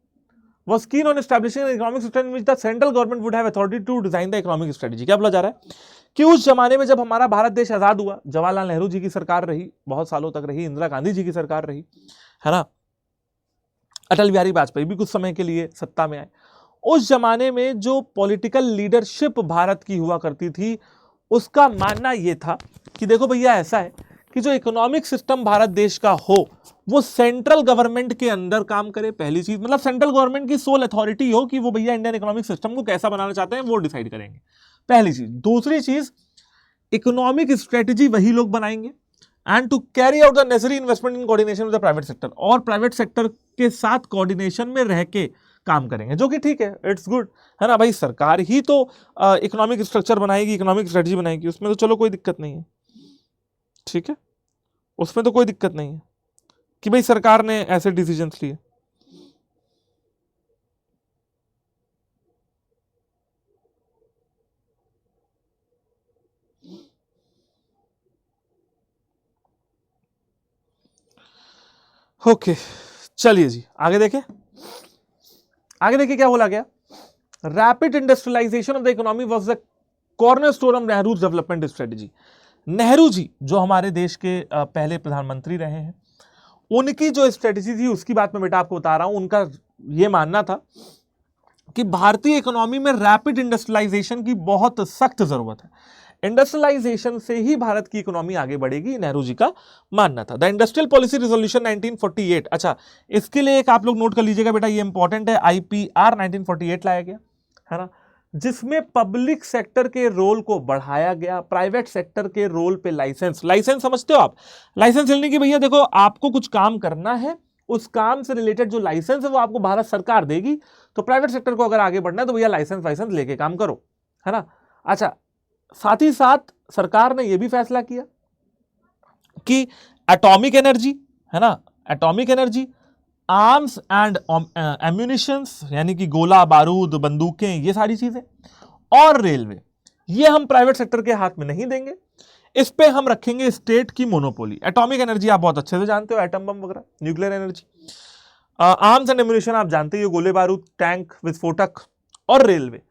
was keen on establishing an economic system in which the central government would have authority to design the economic strategy। क्या बोला जा रहा है कि उस जमाने में जब हमारा भारत देश आजाद हुआ, जवाहरलाल नेहरू जी की सरकार रही, बहुत सालों तक रही, इंदिरा गांधी जी की सरकार रही, है ना, अटल बिहारी वाजपेयी भी कुछ समय के लिए सत्ता में आए। उस जमाने में जो पॉलिटिकल लीडरशिप भारत की हुआ करती थी, उसका मानना यह था कि देखो भैया, ऐसा है कि जो इकोनॉमिक सिस्टम भारत देश का हो वो सेंट्रल गवर्नमेंट के अंदर काम करे। पहली चीज, मतलब सेंट्रल गवर्नमेंट की सोल अथॉरिटी हो कि वो भैया इंडियन इकोनॉमिक सिस्टम को कैसा बनाना चाहते हैं, वो डिसाइड करेंगे, पहली चीज। दूसरी चीज, इकोनॉमिक स्ट्रेटेजी वही लोग बनाएंगे and to carry out the necessary investment in coordination with the private sector, और प्राइवेट सेक्टर के साथ कोऑर्डिनेशन में रह के काम करेंगे, जो कि ठीक है, इट्स गुड, है ना भाई। सरकार ही तो इकोनॉमिक स्ट्रक्चर बनाएगी, इकोनॉमिक स्ट्रेटेजी बनाएगी, उसमें तो चलो कोई दिक्कत नहीं है, ठीक है, उसमें तो कोई दिक्कत नहीं है कि भाई सरकार ने ऐसे डिसीजंस लिए। ओके, चलिए जी आगे देखें। आगे देखिए क्या बोला गया। Rapid industrialisation of the economy was the cornerstone of Nehru's development strategy. Nehru ji जो हमारे देश के पहले प्रधानमंत्री रहे हैं, उनकी जो स्ट्रेटेजी थी उसकी बात मैं बेटा आपको बता रहा हूं। उनका यह मानना था कि भारतीय इकोनॉमी में रैपिड इंडस्ट्रियलाइजेशन की बहुत सख्त जरूरत है। इंडस्ट्रियलाइजेशन से ही भारत की इकोनॉमी आगे बढ़ेगी, नेहरू जी का मानना था। द इंडस्ट्रियल पॉलिसी रिजोल्यूशन 1948, अच्छा इसके लिए एक आप लोग नोट कर लीजिएगा बेटा, ये इंपॉर्टेंट है। आईपीआर 1948 लाया गया, है ना, जिसमें पब्लिक सेक्टर के रोल को बढ़ाया गया, प्राइवेट सेक्टर के रोल पे लाइसेंस समझते हो आप, लाइसेंस लेने की भैया देखो आपको कुछ काम करना है, उस काम से रिलेटेड जो लाइसेंस है वो आपको भारत सरकार देगी। तो प्राइवेट सेक्टर को अगर आगे बढ़ना है तो भैया लाइसेंस लेके काम करो, है ना। अच्छा, साथ ही साथ सरकार ने यह भी फैसला किया कि एटॉमिक एनर्जी, है ना, atomic energy, arms and ammunitions यानी कि गोला बारूद, बंदूकें, ये सारी चीजें, और रेलवे, ये हम प्राइवेट सेक्टर के हाथ में नहीं देंगे, इस पे हम रखेंगे स्टेट की मोनोपोली। एटॉमिक एनर्जी आप बहुत अच्छे से जानते हो, एटम बम वगैरह, nuclear energy. Arms and ammunition आप जानते ही हो, गोले बारूद, टैंक, विस्फोटक, और रेलवे,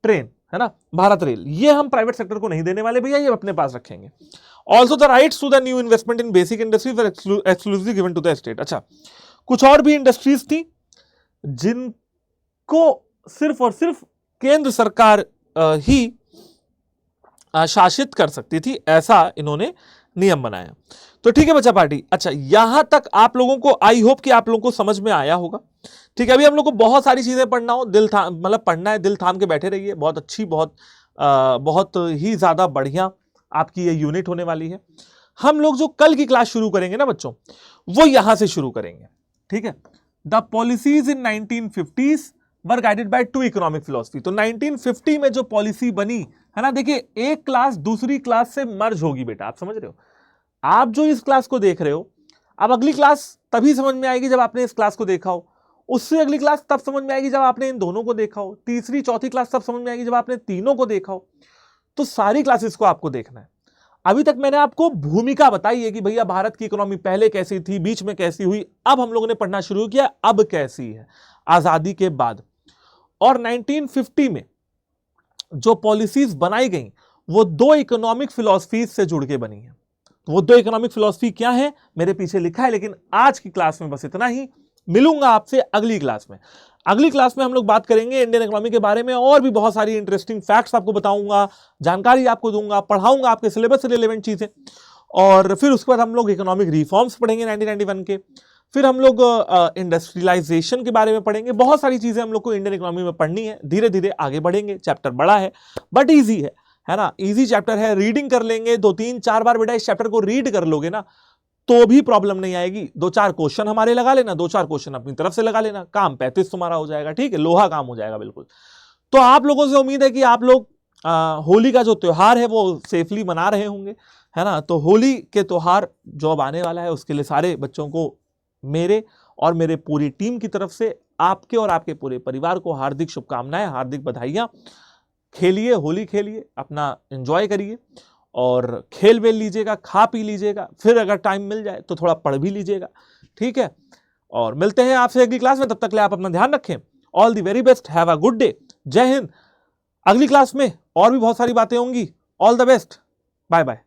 ट्रेन, है ना, भारत रेल, ये हम प्राइवेट सेक्टर को नहीं देने वाले भैया, ये अपने पास रखेंगे। Also the rights to the new investment in basic industries were exclusively given to the state. अच्छा, कुछ और भी इंडस्ट्रीज थी जिनको सिर्फ और सिर्फ केंद्र सरकार ही शासित कर सकती थी, ऐसा इन्होंने नियम बनाया। तो ठीक है बच्चा पार्टी, अच्छा यहां तक आप लोगों को, आई होप कि आप लोगों को समझ में आया होगा। ठीक है, अभी हम लोग को बहुत सारी चीजें पढ़ना हो, दिल थाम, मतलब पढ़ना है, दिल थाम के बैठे रहिए, बहुत अच्छी, बहुत बहुत ही ज्यादा बढ़िया आपकी ये यूनिट होने वाली है। हम लोग जो कल की क्लास शुरू करेंगे ना बच्चों, वो यहां से शुरू करेंगे, ठीक है। The policies in 1950s were guided by two economic philosophy. तो 1950 में जो पॉलिसी बनी है ना, देखिए एक क्लास दूसरी क्लास से मर्ज होगी बेटा, आप समझ रहे हो। आप जो इस क्लास को देख रहे हो, अब अगली क्लास तभी समझ में आएगी जब आपने इस क्लास को देखा हो, उससे अगली क्लास तब समझ में आएगी जब आपने इन दोनों को देखा हो, तीसरी चौथी क्लास तब समझ में आएगी जब आपने तीनों को देखा हो। तो सारी क्लासेस को आपको देखना है। अभी तक मैंने आपको भूमिका बताई है कि भैया भारत की इकोनॉमी पहले कैसी थी, बीच में कैसी हुई, अब हम लोगों ने पढ़ना शुरू किया अब कैसी है आजादी के बाद। और 1950 में जो पॉलिसीज बनाई गई वो दो इकोनॉमिक फिलॉसफीज से जुड़ के बनी है। वो दो इकोनॉमिक फिलॉसफी क्या है मेरे पीछे लिखा है, लेकिन आज की क्लास में बस इतना ही। मिलूंगा आपसे अगली क्लास में। अगली क्लास में हम लोग बात करेंगे इंडियन इकोनॉमी के बारे में, और भी बहुत सारी इंटरेस्टिंग फैक्ट्स आपको बताऊंगा, जानकारी आपको दूंगा, पढ़ाऊंगा आपके सिलेबस से रिलेवेंट चीजें। और फिर उसके बाद हम लोग इकोनॉमिक रिफॉर्म्स पढ़ेंगे 1991 के। फिर हम लोग इंडस्ट्रियलाइजेशन के बारे में पढ़ेंगे। बहुत सारी चीजें हम लोग को इंडियन इकोनॉमी में पढ़नी है, धीरे धीरे आगे बढ़ेंगे। चैप्टर बड़ा है बट ईजी है ना, इजी चैप्टर है, रीडिंग कर लेंगे 2-3-4 बार बेटा इस चैप्टर को रीड कर लोगे ना तो भी प्रॉब्लम नहीं आएगी। 2-4 क्वेश्चन हमारे लगा लेना, 2-4 क्वेश्चन अपनी तरफ से लगा लेना, काम 35 तुम्हारा हो जाएगा, ठीक है, लोहा काम हो जाएगा बिल्कुल। तो आप लोगों से उम्मीद है कि आप लोग होली का जो त्योहार है वो सेफली मना रहे होंगे, है ना। तो होली के त्योहार जो अब आने वाला है उसके लिए सारे बच्चों को मेरे और मेरे पूरी टीम की तरफ से आपके और आपके पूरे परिवार को हार्दिक शुभकामनाएं, हार्दिक बधाइयां। खेलिए, होली खेलिए, अपना एंजॉय करिए और खेल वेल लीजिएगा, खा पी लीजिएगा, फिर अगर टाइम मिल जाए तो थोड़ा पढ़ भी लीजिएगा, ठीक है। और मिलते हैं आपसे अगली क्लास में, तब तक के लिए आप अपना ध्यान रखें। All the very best, have a good day, जय हिंद। अगली क्लास में और भी बहुत सारी बातें होंगी। All the best, bye bye.